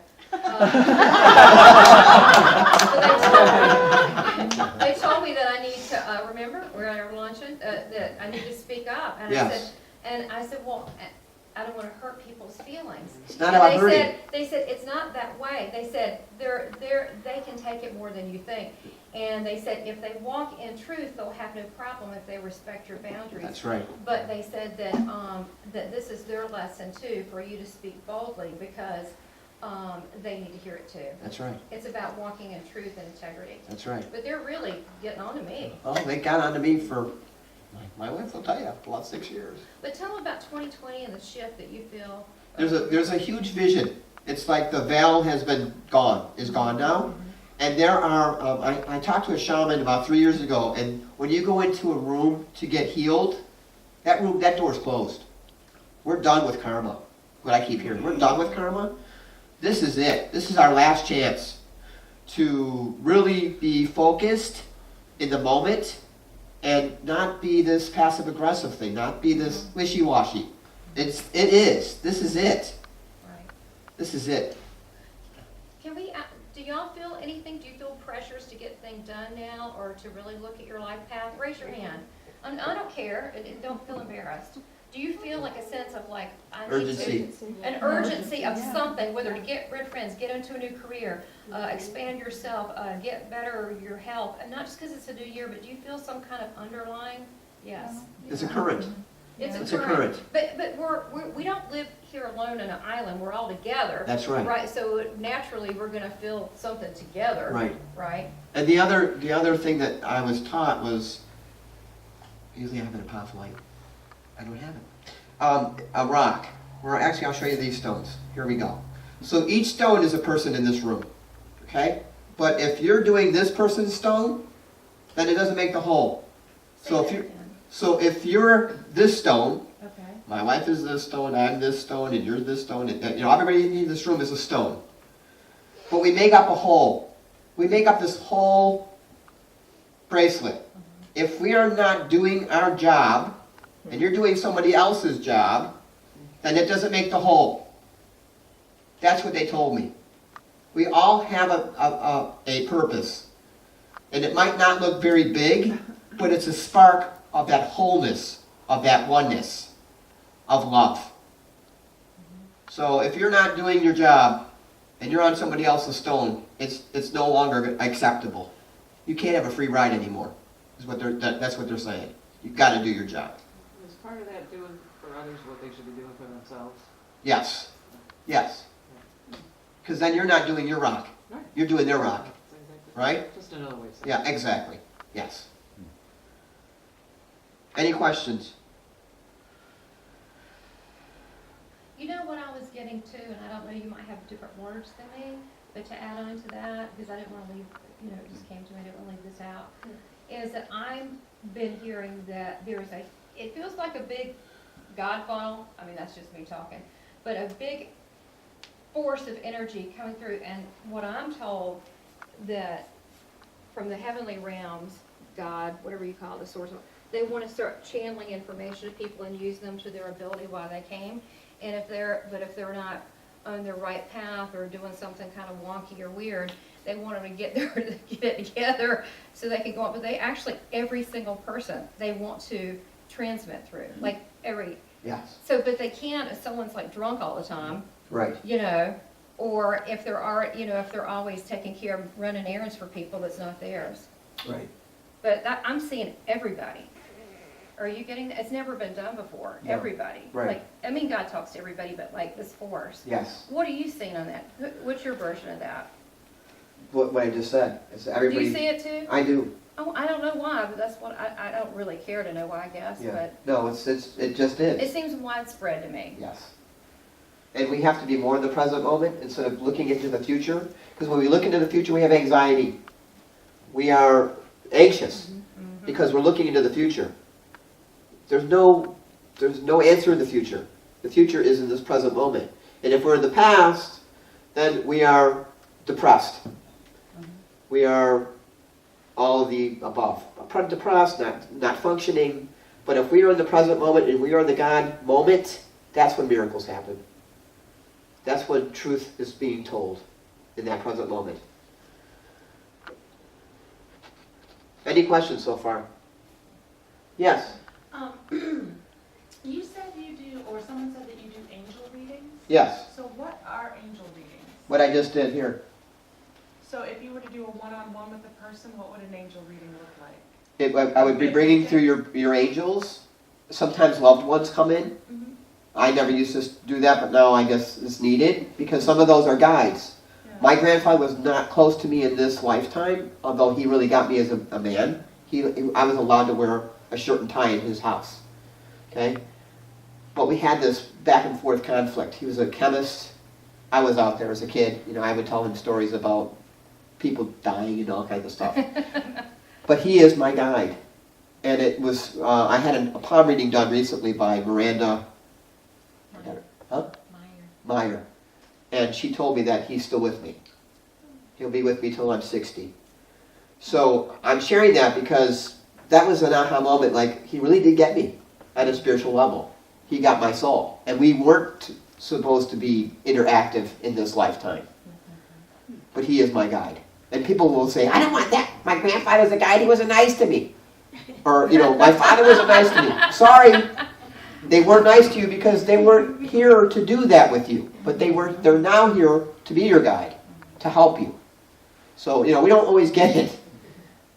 They told me that I need to, remember, we're at our luncheon, that I need to speak up. And
Yes.
I said, well, I don't want to hurt people's feelings.
It's not about
And
hurting.
they said, it's not that way. They said, they can take it more than you think. And they said, if they walk in truth, they'll have no problem if they respect your boundaries.
That's right.
But they said that, that this is their lesson too, for you to speak boldly, because they need to hear it too.
That's right.
It's about walking in truth and integrity.
That's right.
But they're really getting on to me.
Oh, they got onto me for, my wife will tell you, about 6 years.
But tell them about 2020 and the shift that you feel.
There's a huge vision. It's like the veil is gone now. And there are, I talked to a shaman about 3 years ago, and when you go into a room to get healed, that door's closed. We're done with karma. What I keep hearing, we're done with karma. This is it. This is our last chance to really be focused in the moment and not be this passive-aggressive thing, not be this wishy-washy. It is. This is it.
Right.
This is it.
Can we, do y'all feel anything? Do you feel pressures to get things done now, or to really look at your life path? Raise your hand. I don't care. Don't feel embarrassed. Do you feel like a sense of like, I need
Urgency.
an urgency of something, whether to get rid of friends, get into a new career, expand yourself, get better your health, and not just because it's a new year, but do you feel some kind of underlying? Yes.
It's a current.
It's
a current.
But we don't live here alone on an island. We're all together.
That's right.
Right. So naturally, we're going to feel something together.
Right.
Right.
And the other thing that I was taught was, usually I have it a path light. I don't have it. A rock. Actually, I'll show you these stones. Here we go. So each stone is a person in this room. Okay? But if you're doing this person's stone, then it doesn't make the whole. So if you're this stone,
Okay.
my wife is this stone, I'm this stone, and you're this stone, and everybody in this room is a stone. But we make up a whole. We make up this whole bracelet. If we are not doing our job, and you're doing somebody else's job, then it doesn't make the whole. That's what they told me. We all have a purpose. And it might not look very big, but it's a spark of that wholeness, of that oneness, of love. So if you're not doing your job, and you're on somebody else's stone, it's no longer acceptable. You can't have a free ride anymore, that's what they're saying. You've got to do your job.
Is part of that doing for others what they should be doing for themselves?
Yes. Yes. Because then you're not doing your rock.
Right.
You're doing their rock. Right?
Just another way of saying
Yeah, exactly. Yes. Any questions?
You know what I was getting to, and I don't know, you might have different words than me, but to add on to that, because I didn't want to leave, it just came to me, I didn't want to leave this out, is that I've been hearing that it feels like a big God funnel, I mean, that's just me talking, but a big force of energy coming through, and what I'm told, that from the heavenly realms, God, whatever you call it, the source, they want to start channeling information to people and use them to their ability while they came, and if they're not on their right path or doing something kind of wonky or weird, they want them to get it together so they can go on. But they actually, every single person, they want to transmit through, like every.
Yes.
So, but they can't if someone's like drunk all the time,
Right.
or if if they're always taking care of running errands for people that's not theirs.
Right.
But I'm seeing everybody. Are you getting that? It's never been done before.
No.
Everybody.
Right.
Like, I mean, God talks to everybody, but like this force.
Yes.
What are you seeing on that? What's your version of that?
What I just said. It's
Do
everybody.
you see it too?
I do.
Oh, I don't know why, but that's what I don't really care to know why, I guess.
Yeah.
But
No, it just is.
it seems widespread to me.
Yes. And we have to be more in the present moment instead of looking into the future. Because when we look into the future, we have anxiety. We are anxious because we're looking into the future. There's no answer in the future. The future is in this present moment. And if we're in the past, then we are depressed. We are all of the above. Depressed, not functioning. But if we are in the present moment and we are in the God moment, that's when miracles happen. That's when truth is being told in that present moment. Any questions so far? Yes.
You said you do, or someone said that you do angel readings?
Yes.
So what are angel readings?
What I just did here.
So if you were to do a one-on-one with a person, what would an angel reading look like?
I would be bringing through your angels. Sometimes loved ones come in. I never used to do that, but now I guess it's needed because some of those are guides.
Yeah.
My grandfather was not close to me in this lifetime, although he really got me as a man. I was allowed to wear a shirt and tie in his house. Okay? But we had this back and forth conflict. He was a chemist. I was out there as a kid. I would tell him stories about people dying and all kinds of stuff. But he is my guide. And it was, I had a palm reading done recently by Miranda Meyer. And she told me that he's still with me. He'll be with me till I'm 60. So I'm sharing that because that was an aha moment. Like, he really did get me at a spiritual level. He got my soul. And we weren't supposed to be interactive in this lifetime. But he is my guide. And people will say, I don't want that. My grandfather was a guide. He wasn't nice to me. Or, my father wasn't nice to me. Sorry. They weren't nice to you because they weren't here to do that with you. But they're now here to be your guide, to help you. So, we don't always get it.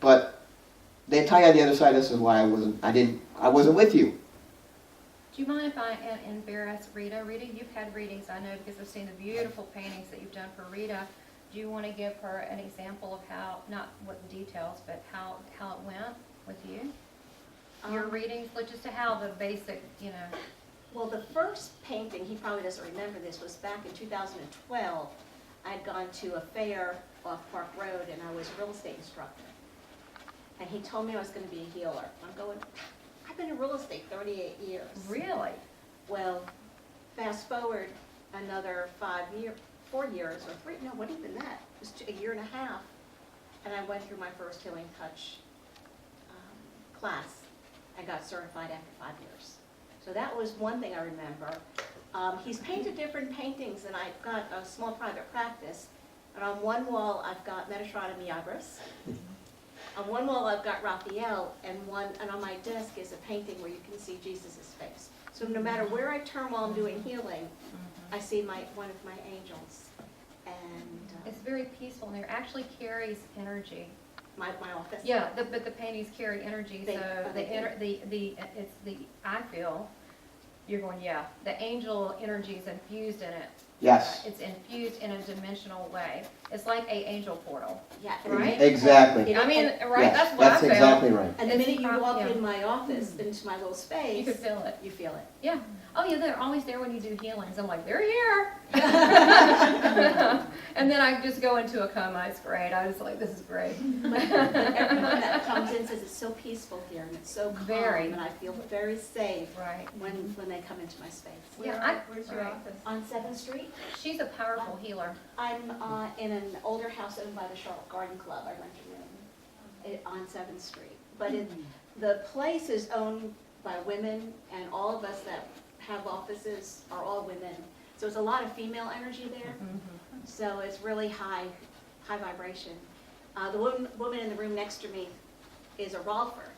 But they tell you on the other side, this is why I wasn't with you.
Do you mind if I embarrass Rita? Rita, you've had readings, I know, because I've seen the beautiful paintings that you've done for Rita. Do you want to give her an example of how, not what the details, but how it went with you? Your readings, just to how the basic,
Well, the first painting, he probably doesn't remember this, was back in 2012. I'd gone to a fair off Park Road, and I was a real estate instructor. And he told me I was going to be a healer. I'm going, I've been in real estate 38 years.
Really?
Well, fast forward another 4 years, or three, no, what even that? It was a year and a half. And I went through my first Healing Touch class. I got certified after 5 years. So that was one thing I remember. He's painted different paintings, and I've got a small private practice. And on one wall, I've got Metatron and Milagros. On one wall, I've got Raphael, and on my desk is a painting where you can see Jesus' face. So no matter where I turn while I'm doing healing, I see one of my angels. And
It's very peaceful, and it actually carries energy.
my office.
Yeah, but the paintings carry energy,
They-
so I feel, you're going, yeah, the angel energy is infused in it.
Yes.
It's infused in a dimensional way.
It's like a angel portal,
Yeah.
right?
Exactly.
I mean, right,
Yes,
that's what I
that's
felt.
exactly right.
And the
It's
minute you walk
yeah.
in my office, into my little space,
You could feel it.
you feel it.
Yeah. Oh, yeah, they're always there when you do healings. I'm like, they're here. And then I just go into a coma. It's great. I was like, this is great.
But everyone that comes in says it's so peaceful here and it's so calm,
Very.
and I feel very safe
Right.
when they come into my space.
Yeah,
Where's your
right.
office?
On 7th Street,
She's a powerful healer.
I'm in an older house owned by the Charlotte Garden Club. I rent a room on 7th Street. But the place is owned by women, and all of us that have offices are all women. So there's a lot of female energy there. So it's really high vibration. The woman in the room next to me is a rolfer.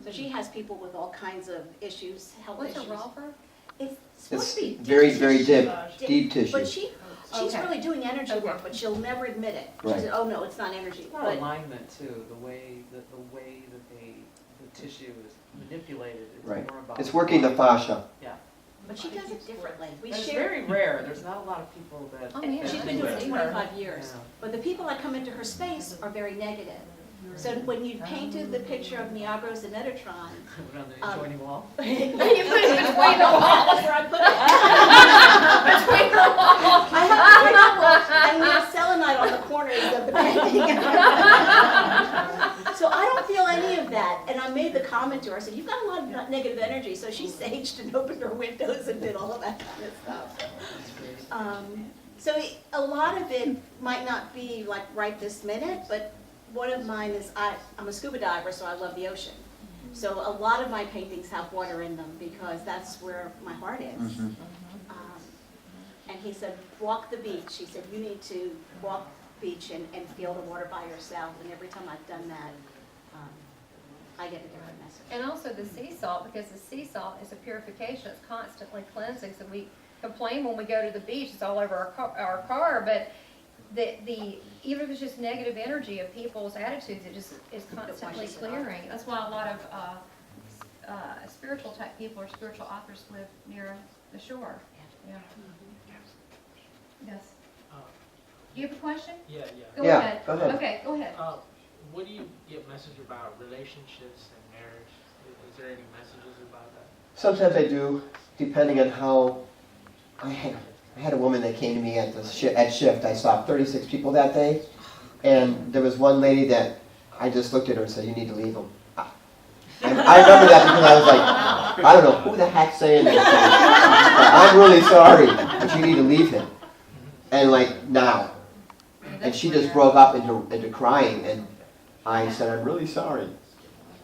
So she has people with all kinds of issues, health
What's
issues.
a rolfer?
It's supposed to be
Very,
deep
very
tissue.
deep tissue.
But she's
Okay.
really doing energy
Okay.
work, but she'll never admit it. She
Right.
said, "Oh no, it's not energy."
It's about
But
alignment too, the way that the tissue is manipulated. It's
Right.
more about
It's working the fascia.
but she does it differently. We
And it's
share.
very rare. There's not a lot of people that.
Oh,
And
yeah.
she's
that
been
do
doing it
it.
25 years.
Yeah.
But the people that come into her space are very negative. So when you painted the picture of Niagara's and Metatron,
Put it on the adjoining wall.
you put
it between the walls.
That's where I put it.
Between the walls.
I have a couple, and we have selenite on the corners of the painting. So I don't feel any of that. And I made the comment to her, I said, "You've got a lot of negative energy." So she saged and opened her windows and did all of that kind of stuff. So a lot of it might not be like right this minute, but one of mine is, I'm a scuba diver, so I love the ocean. So a lot of my paintings have water in them because that's where my heart is. And he said, "Walk the beach." He said, "You need to walk the beach and feel the water by yourself." And every time I've done that, I get a different message.
And also the sea salt, because the sea salt is a purification. It's constantly cleansing. So we complain when we go to the beach, it's all over our car, but the even if it's just negative energy of people's attitudes, it just is constantly clearing. That's why a lot of spiritual type people or spiritual authors live near the shore. Yeah. Yes. Do you have a question?
Yeah.
Go
Yeah,
ahead.
go ahead.
Okay, go ahead.
What do you get message about relationships and marriage? Is there any messages about that?
Sometimes I do, depending on how. I had a woman that came to me at shift. I saw 36 people that day, and there was one lady that I just looked at her and said, "You need to leave them." I remember that because I was like, I don't know who the heck's saying this. I'm really sorry, but you need to leave him, and like now. And she just broke up into crying, and I said, "I'm really sorry.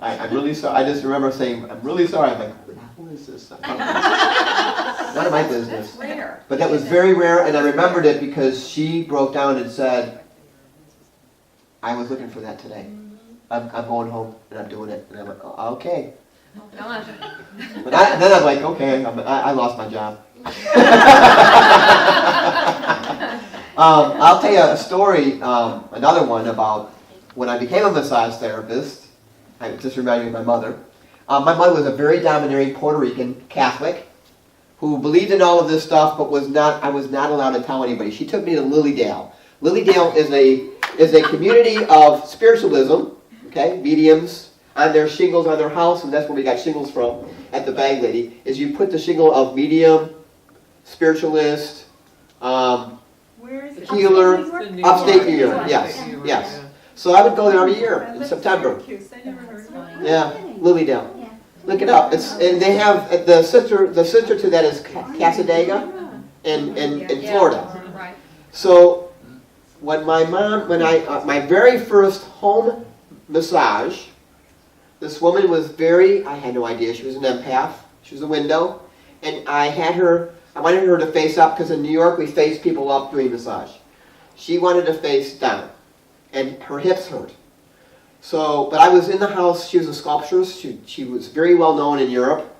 I'm really sorry." I just remember saying, "I'm really sorry." I'm like, who is this? None of my business.
That's rare.
But that was very rare, and I remembered it because she broke down and said, "I was looking for that today. I'm going home and I'm doing it." And I went, "Oh, okay."
Gosh.
But then I'm like, okay, I lost my job. I'll tell you a story, another one about when I became a massage therapist. I just reminded me of my mother. My mother was a very domineering Puerto Rican Catholic who believed in all of this stuff, but I was not allowed to tell anybody. She took me to Lilydale. Lilydale is a community of spiritualism, okay, mediums on their shingles on their house, and that's where we got shingles from at the Bag Lady, is you put the shingle of medium, spiritualist,
Where is it?
healer,
Upstate New York?
upstate New York, yes. So I would go there every year in September.
I never heard of it.
Yeah, Lilydale. Look it up. And they have the sister to that is Casadega in Florida.
Right.
So when my very first home massage, this woman was I had no idea, she was an empath, she was a window, and I wanted her to face up, because in New York we face people up doing massage. She wanted to face down, and her hips hurt. So, but I was in the house, she was a sculpturist, she was very well known in Europe,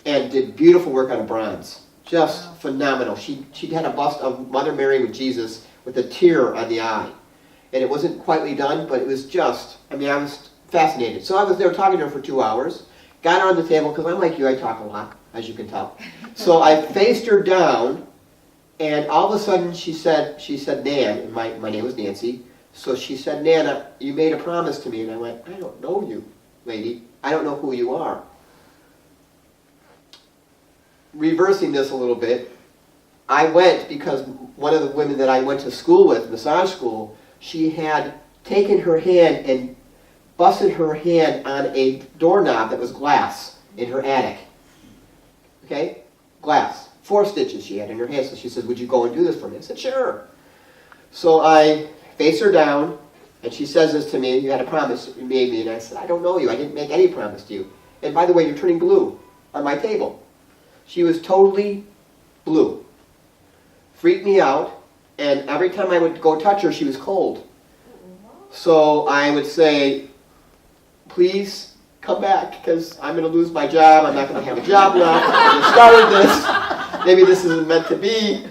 and did beautiful work on bronze. Just phenomenal. She had a bust of Mother Mary with Jesus with a tear on the eye. And it wasn't quietly done, but it was just, I was fascinated. So I was there talking to her for 2 hours, got her on the table, because I'm like you, I talk a lot, as you can tell. So I faced her down, And all of a sudden she said, Nan, and my name was Nancy, so she said, Nana, you made a promise to me. And I went, I don't know you, lady. I don't know who you are. Reversing this a little bit, I went because one of the women that I went to school with, massage school, she had taken her hand and busted her hand on a doorknob that was glass in her attic. Okay? Glass. 4 stitches she had in her hand. So she said, would you go and do this for me? I said, sure. So I face her down, and she says this to me, you had a promise you made me. And I said, I don't know you. I didn't make any promise to you. And by the way, you're turning blue on my table. She was totally blue. Freaked me out. And every time I would go touch her, she was cold. So I would say, please come back, because I'm going to lose my job. I'm not going to have a job left. I started this. Maybe this isn't meant to be.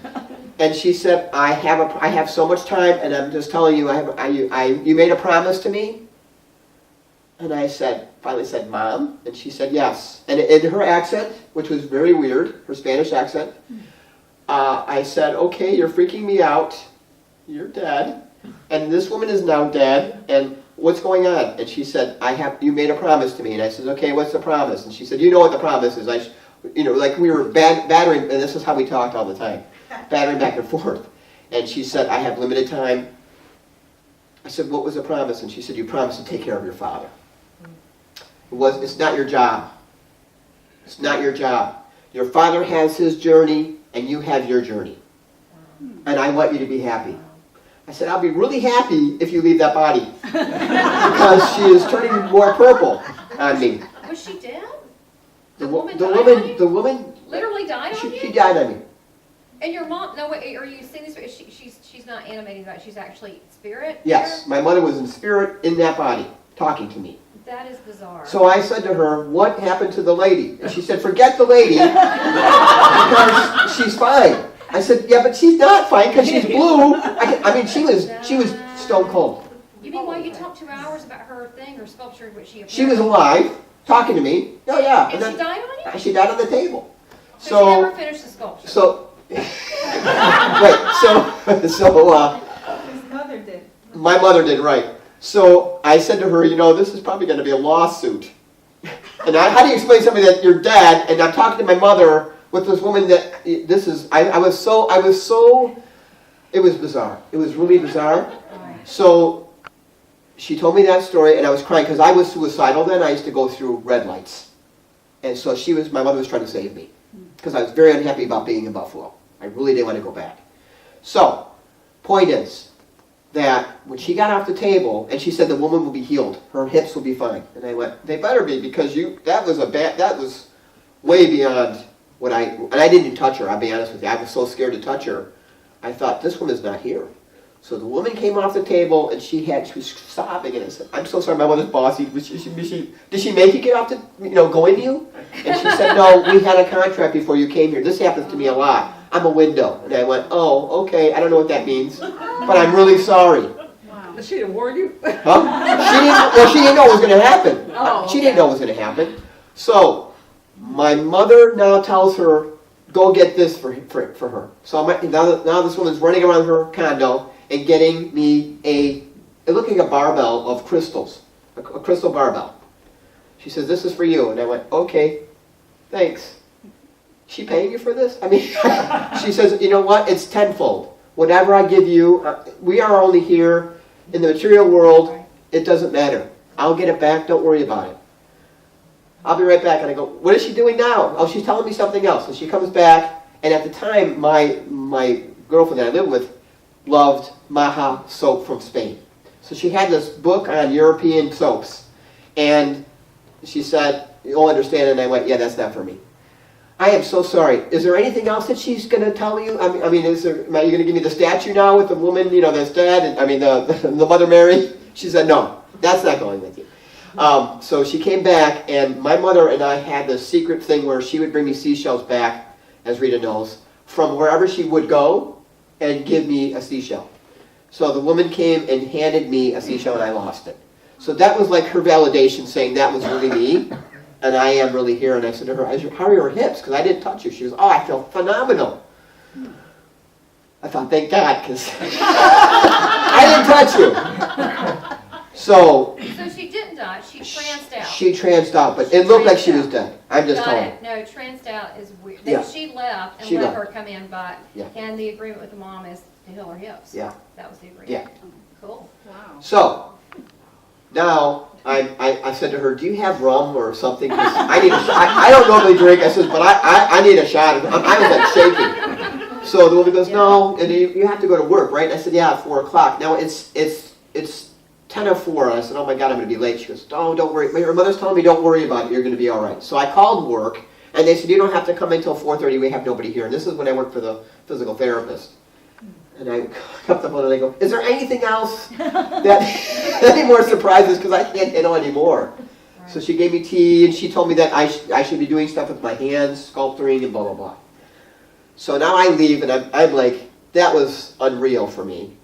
And she said, I have so much time, and I'm just telling you, you made a promise to me. And I finally said, Mom? And she said, yes. And in her accent, which was very weird, her Spanish accent, I said, okay, you're freaking me out. You're dead. And this woman is now dead. And what's going on? And she said, you made a promise to me. And I said, okay, what's the promise? And she said, you know what the promise is. Like we were battering, and this is how we talked all the time, battering back and forth. And she said, I have limited time. I said, what was the promise? And she said, you promised to take care of your father. It's not your job. It's not your job. Your father has his journey, and you have your journey. And I want you to be happy. I said, I'll be really happy if you leave that body. Because she is turning more purple on me.
Was she dead?
The
woman
woman
literally died on you?
She died on me.
And your mom, no, wait, are you seeing this? She's not animating that, she's actually spirit?
Yes,
there?
my mother was in spirit in that body, talking to me.
That is bizarre.
So I said to her, what happened to the lady? And she said, forget the lady, because she's fine. I said, yeah, but she's not fine, because she's blue. I mean, she was stone cold.
You mean while you talked 2 hours about her thing, her sculpture, which
She was alive, talking to me. Oh, yeah.
And she died on you?
She died on the table.
So she never finished the sculpture?
So, wait,
His mother did.
My mother did, right. So I said to her, this is probably going to be a lawsuit. And how do you explain somebody that you're dead, and I'm talking to my mother with this woman that, it was bizarre. It was really bizarre. So she told me that story, and I was crying because I was suicidal then. I used to go through red lights. And so my mother was trying to save me because I was very unhappy about being in Buffalo. I really didn't want to go back. So, point is that when she got off the table, and she said the woman will be healed, her hips will be fine. And I went, they better be, because that was way beyond and I didn't even touch her, I'll be honest with you. I was so scared to touch her. I thought, this woman's not here. So the woman came off the table, and she was sobbing, and I said, I'm so sorry, my mother's bossy. Did she make you get off to, go into you? And she said, no, we had a contract before you came here. This happens to me a lot. I'm a window. And I went, oh, okay, I don't know what that means, but I'm really sorry.
Wow. She didn't warn you?
Huh? She didn't know it was going to happen.
Oh,
She didn't know it was going to happen. So my mother now tells her, go get this for her. So now this woman's running around her condo and getting me it looked like a barbell of crystals, a crystal barbell. She says, this is for you. And I went, okay, thanks. She paying you for this? I mean, she says, you know what? It's tenfold. Whatever I give you, we are only here in the material world. It doesn't matter. I'll get it back. Don't worry about it. I'll be right back. And I go, what is she doing now? Oh, she's telling me something else. And she comes back. And at the time, my girlfriend that I lived with loved Maha soap from Spain. So she had this book on European soaps. And she said, you'll understand. And I went, yeah, that's not for me. I am so sorry. Is there anything else that she's going to tell you? I mean, are you going to give me the statue now with the woman, that's dead? The Mother Mary? She said, no, that's not going with you. So she came back, and my mother and I had this secret thing where she would bring me seashells back, as Rita knows, from wherever she would go and give me a seashell. So the woman came and handed me a seashell, and I lost it. So that was like her validation, saying that was really me. And I am really here. And I said to her, how are your hips? Because I didn't touch you. She was, oh, I feel phenomenal. So she came back, and my mother and I had this secret thing where she would bring me seashells back, as Rita knows, from wherever she would go and give me a seashell. So the woman came and handed me a seashell, and I lost it. So that was like her validation, saying that was really me. And I am really here. And I said to her, how are your hips? Because I didn't touch you. She was, oh, I feel phenomenal. I thought, thank God, because I didn't touch you. So
So she didn't die, she tranced out.
she tranced out, but it looked like she was dead. I'm just
Got
telling you.
it. No, tranced out is weird.
Yeah.
She left and
She
let
left.
her come in, but,
Yeah.
and the agreement with the mom is to heal her hips.
Yeah.
That was the agreement.
Yeah.
Cool.
Wow.
So now I said to her, do you have rum or something? 'Cause I need a shot. I don't normally drink. I said, but I need a shot. I was like shaking. So the woman goes, no, and you have to go to work, right? And I said, yeah, at 4 o'clock. Now it's 10:04. I said, oh my God, I'm going to be late. She goes, oh, don't worry. Her mother's telling me, don't worry about it. You're going to be all right. So I called work, and they said, you don't have to come until 4:30. We have nobody here. And this is when I worked for the physical therapist. And I cut the phone and I go, is there anything else that, any more surprises? Because I can't handle any more. So she gave me tea, and she told me that I should be doing stuff with my hands, sculpturing, and blah, blah, blah. So now I leave, and I'm like, that was unreal for me.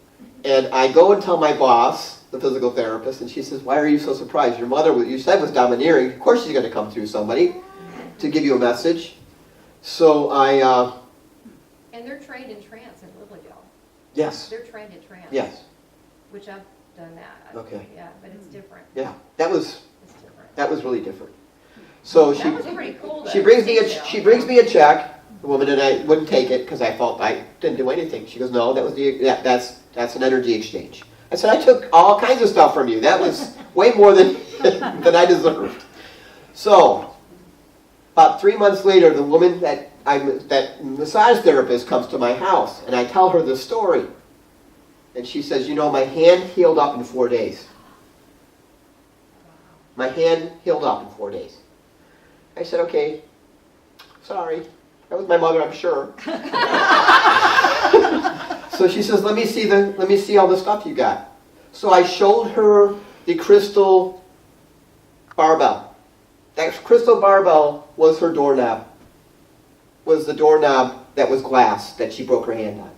And I go and tell my boss, the physical therapist, and she says, why are you so surprised? Your mother, you said, was domineering. Of course she's going to come through somebody to give you a message. So
And they're trained in trance in Littledale.
yes,
They're trained in trance.
yes,
Which I've done that.
Okay.
Yeah, but it's different.
yeah, that was
It's different.
That was really different. So
That was pretty cool though.
she brings me
Detail.
she brings me a check, the woman, and I wouldn't take it because I felt I didn't do anything. She goes, no, that was that's an energy exchange. I said, I took all kinds of stuff from you. That was way more than than I deserved. So about 3 months later, the woman that massage therapist comes to my house, and I tell her the story, and she says, you know, my hand healed up in 4 days. My hand healed up in 4 days. I said, okay, sorry. That was my mother, I'm sure. So she says, let me see all the stuff you got. So I showed her the crystal barbell. That crystal barbell was her doorknob. Was the doorknob that was glass that she broke her hand on.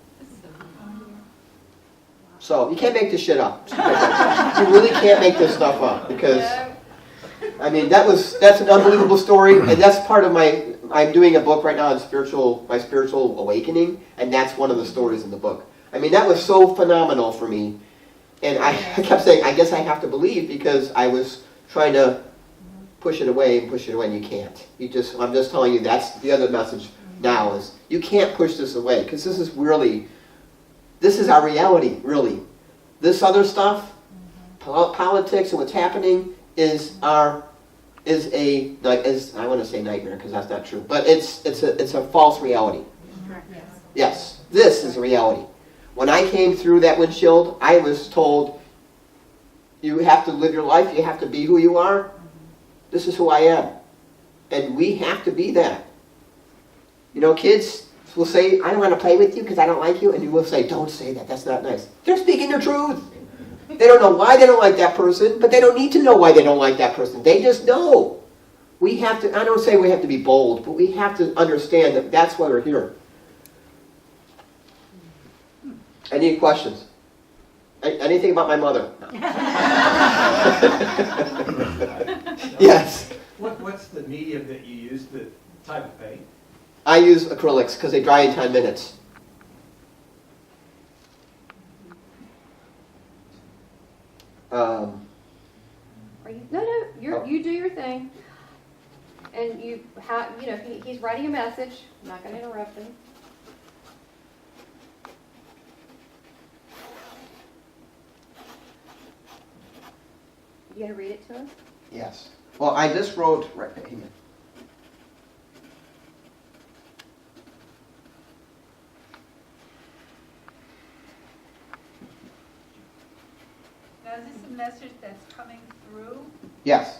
So you can't make this shit up. You really can't make this stuff up because, I mean, that's an unbelievable story, and that's part of I'm doing a book right now on my spiritual awakening, and that's one of the stories in the book. I mean, that was so phenomenal for me, and I kept saying, I guess I have to believe because I was trying to push it away, and you can't. I'm just telling you, that's the other message now is you can't push this away because this is our reality, really. This other stuff, politics and what's happening is I want to say nightmare because that's not true, but it's a false reality. Yes, this is a reality. When I came through that windshield, I was told, you have to live your life, you have to be who you are. This is who I am. And we have to be that. You know, kids will say, I don't want to play with you because I don't like you, and you will say, don't say that, that's not nice. They're speaking the truth. They don't know why they don't like that person, but they don't need to know why they don't like that person. They just know. We have to, I don't say we have to be bold, but we have to understand that that's why we're here. Any questions? Anything about my mother? Yes.
What's the medium that you use, the type of paint?
I use acrylics because they dry in 10 minutes.
Are you? No. You do your thing, and he's writing a message. I'm not going to interrupt him. You going to read it to him?
Yes. Well, I just wrote. Right, hang on.
Now, is this a message that's coming through?
Yes.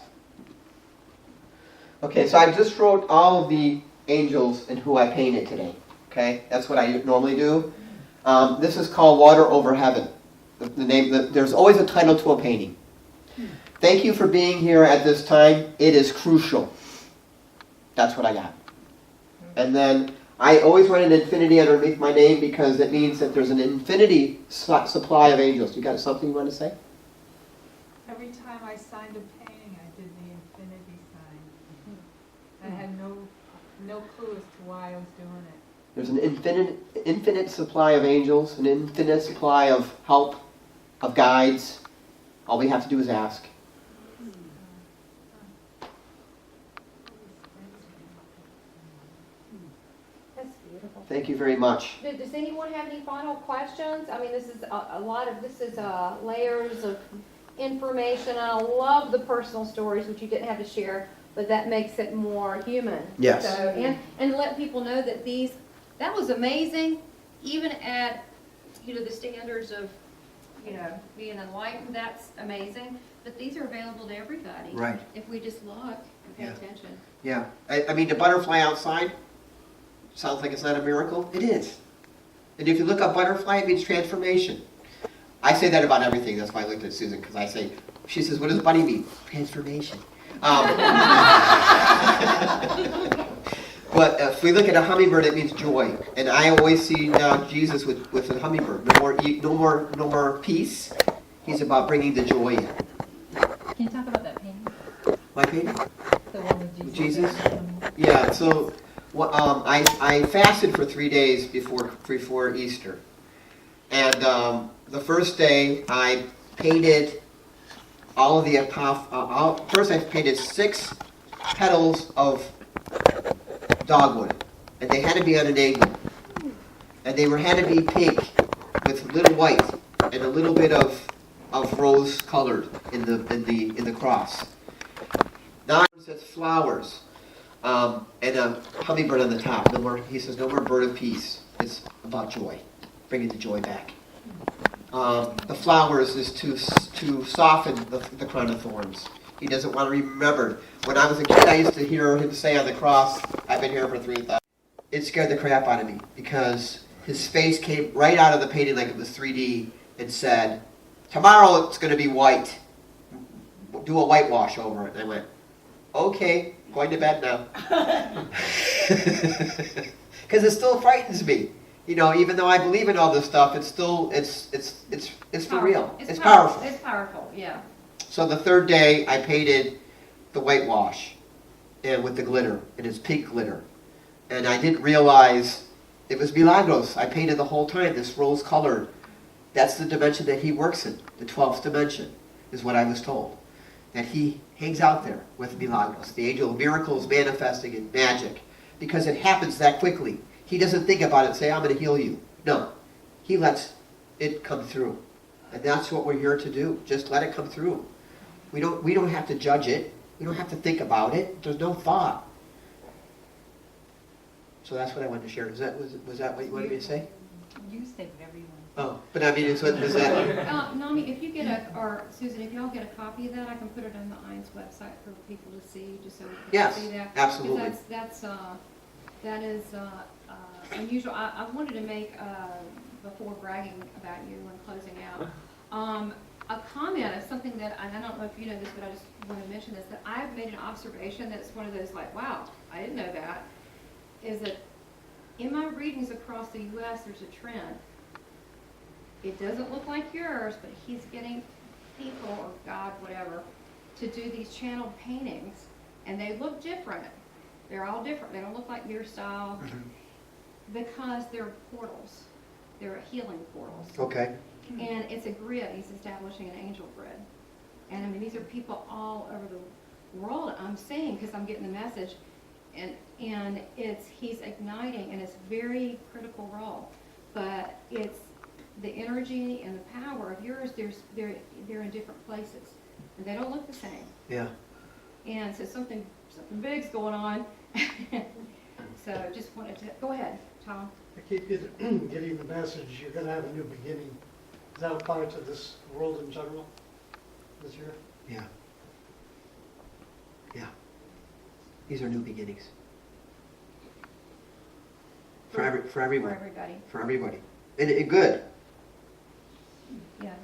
Okay, so I just wrote all of the angels and who I painted today. Okay, that's what I normally do. This is called Water Over Heaven. There's always a title to a painting. Thank you for being here at this time. It is crucial. That's what I got. And then I always write an infinity underneath my name because it means that there's an infinity supply of angels. You got something you want to say?
Every time I signed a painting, I did the infinity sign. I had no clue as to why I was doing it.
There's an infinite supply of angels, an infinite supply of help, of guides. All we have to do is ask.
That's beautiful.
Thank you very much.
Does anyone have any final questions? I mean, this is a lot of, this is layers of information. I love the personal stories, which you didn't have to share, but that makes it more human.
Yes.
So, and let people know that that was amazing, even at, the standards of, being enlightened, that's amazing. But these are available to everybody.
Right.
If we just look and pay attention.
Yeah. I mean, the butterfly outside sounds like it's not a miracle. It is. And if you look up butterfly, it means transformation. I say that about everything. That's why I looked at Susan, because she says, what does bunny mean? Transformation. But if we look at a hummingbird, it means joy. And I always see now Jesus with a hummingbird. No more peace. He's about bringing the joy in.
Can you talk about that painting?
My painting?
The one with Jesus?
Yeah, so I fasted for 3 days before Easter. And the first day I painted all of the first I painted 6 petals of dogwood. And they had to be on an angle. And they had to be pink with a little white and a little bit of rose colored in the cross. Now it says flowers, and a hummingbird on the top. He says, no more bird of peace. It's about joy, bringing the joy back. The flowers is to soften the crown of thorns. He doesn't want to be remembered. When I was a kid, I used to hear him say on the cross, I've been here for 3,000. It scared the crap out of me because his face came right out of the painting like it was 3D and said, tomorrow it's going to be white. Do a whitewash over it. And I went, okay, going to bed now. Because it still frightens me. Even though I believe in all this stuff, it's still, it's for real. It's powerful.
It's powerful, yeah.
So the third day, I painted the whitewash and with the glitter, and it's pink glitter. And I didn't realize it was Milagros. I painted the whole time, this rose colored. That's the dimension that he works in. The 12th dimension is what I was told. That he hangs out there with Milagros, the angel of miracles manifesting in magic. Because it happens that quickly. He doesn't think about it and say, I'm going to heal you. No. He lets it come through. And that's what we're here to do. Just let it come through. We don't have to judge it. We don't have to think about it. There's no thought. So that's what I wanted to share. Was that what you wanted me to say?
You say whatever you want.
Oh, but I mean, was that...
Nami, if you get or Susan, if y'all get a copy of that, I can put it on the IANDS website for people to see, just so we can
Yes,
see that.
absolutely.
That is unusual. I wanted to make, before bragging about you and closing out, a comment of something that, and I don't know if you know this, but I just want to mention this, that I've made an observation that's one of those like, wow, I didn't know that, is that in my readings across the U.S., there's a trend. It doesn't look like yours, but he's getting people, or God, whatever, to do these channeled paintings, and they look different. They're all different. They don't look like your style, because they're portals. They're healing portals.
Okay.
And it's a grid. He's establishing an angel grid. And I mean, these are people all over the world, I'm saying, because I'm getting the message. And he's igniting, and it's a very critical role. But it's the energy and the power of yours, they're in different places. And they don't look the same.
Yeah.
And so something big's going on. So just wanted to, go ahead, Tom.
I keep getting the message, you're going to have a new beginning. Does that apply to this world in general this year?
Yeah. Yeah. These are new beginnings. For everyone.
For everybody.
For everybody. And good.
Yeah.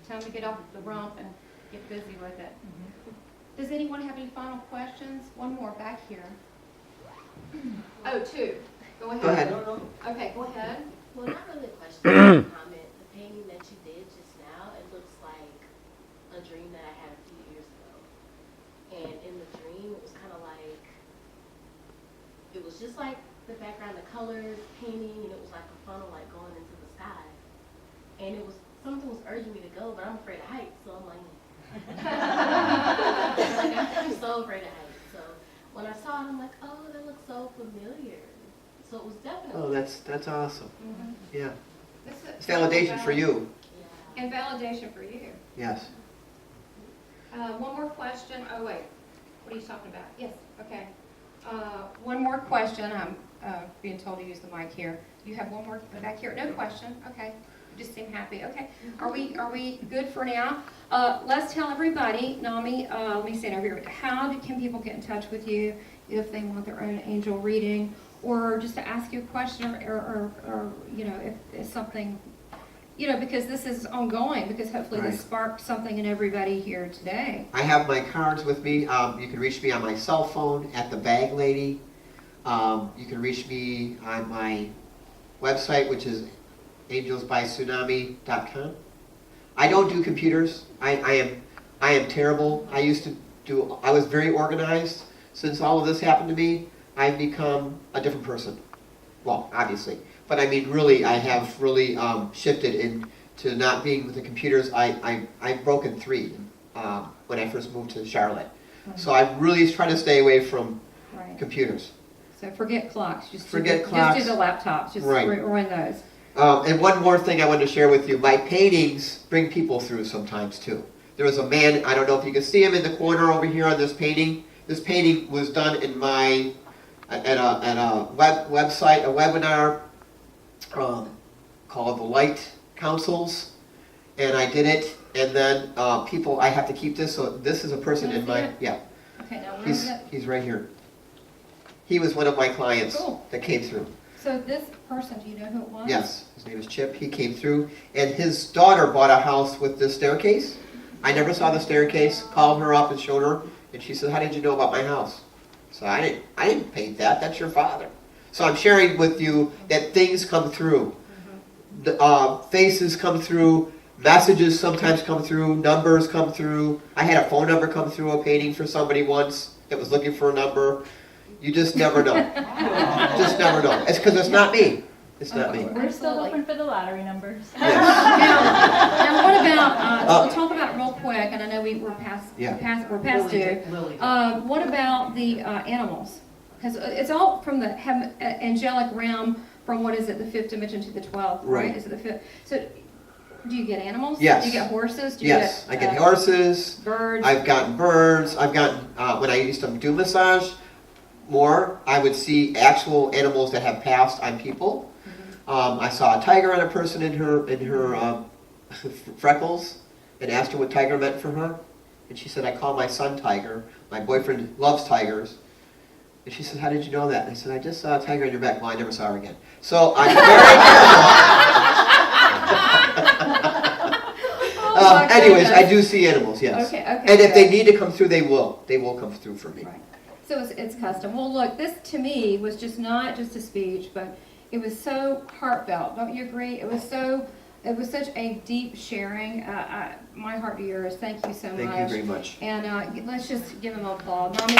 Time to get off the rump and get busy with it. Does anyone have any final questions? One more back here. Oh, 2. Go ahead.
Go ahead.
Okay, go ahead.
Well, not really a question, but a comment. The painting that you did just now, it looks like a dream that I had a few years ago. And in the dream, it was kind of like, it was just like the background, the colors, painting, and it was like a funnel like going into the sky. And it was, something was urging me to go, but I'm afraid of heights, so I'm like, I'm so afraid of heights. So when I saw it, I'm like, oh, that looks so familiar. So it was definitely.
Oh, that's awesome.
Mhm.
Yeah.
It's
It's validation for you.
Yeah.
And validation for you.
Yes.
One more question. Oh, wait. What are you talking about? Yes, okay. One more question. I'm being told to use the mic here. You have one more back here? No question. Okay. You just seem happy. Okay. Are we good for now? Let's tell everybody, Nami, let me stand over here. How can people get in touch with you if they want their own angel reading, or just to ask you a question, or you know, if something, you know, because this is ongoing, because hopefully
Right.
this sparked something in everybody here today.
I have my cards with me. You can reach me on my cell phone at the Bag Lady. You can reach me on my website, which is angelsbytsunami.com. I don't do computers. I am terrible. I was very organized. Since all of this happened to me, I've become a different person. Well, obviously. But I mean, really, I have really shifted into not being with the computers. I've broken 3 when I first moved to Charlotte. So I really try to stay away from
Right.
computers.
So forget clocks. Just
Forget
do
clocks.
Just do the laptops. Just
Right.
run those.
And one more thing I wanted to share with you. My paintings bring people through sometimes too. There was a man, I don't know if you can see him in the corner over here on this painting. This painting was done in at a website, a webinar called the Light Councils, and I did it. And then people, I have to keep this. So this is a person in my
Okay, now where is it?
He's right here. He was one of my clients
Cool.
that came through.
So this person, do you know who it was?
Yes, his name is Chip. He came through, and his daughter bought a house with this staircase. I never saw the staircase. Called her up and showed her, and she said, "How did you know about my house?" So I didn't paint that. That's your father. So I'm sharing with you that things come through. The faces come through. Messages sometimes come through. Numbers come through. I had a phone number come through a painting for somebody once that was looking for a number. You just never know. Just never know. It's because it's not me. It's not me.
We're still hoping for the lottery numbers.
Yes.
Now what about, we'll talk about it real quick, and I know we're past due. What about the animals? Because it's all from the angelic realm, from what is it, the 5th dimension to the 12th, right?
Right.
Is it the 5th? So do you get animals?
Yes.
Do you get horses? Do you
Yes,
get,
I get horses.
birds?
I've gotten birds. I've gotten, when I used to do massage more, I would see actual animals that have passed on people. I saw a tiger on a person in her freckles, and asked her what tiger meant for her. And she said, "I call my son Tiger. My boyfriend loves tigers." And she said, "How did you know that?" And I said, "I just saw a tiger on your back." Well, I never saw her again. So I'm very careful. Anyways, I do see animals, yes.
Okay,
And if they need to come through, they will. They will come through for me.
Right. So it's custom. Well, look, this to me was just not just a speech, but it was so heartfelt. Don't you agree? It was such a deep sharing. My heart to yours. Thank you so much.
Thank you very much.
And let's just give him an applause. Nami,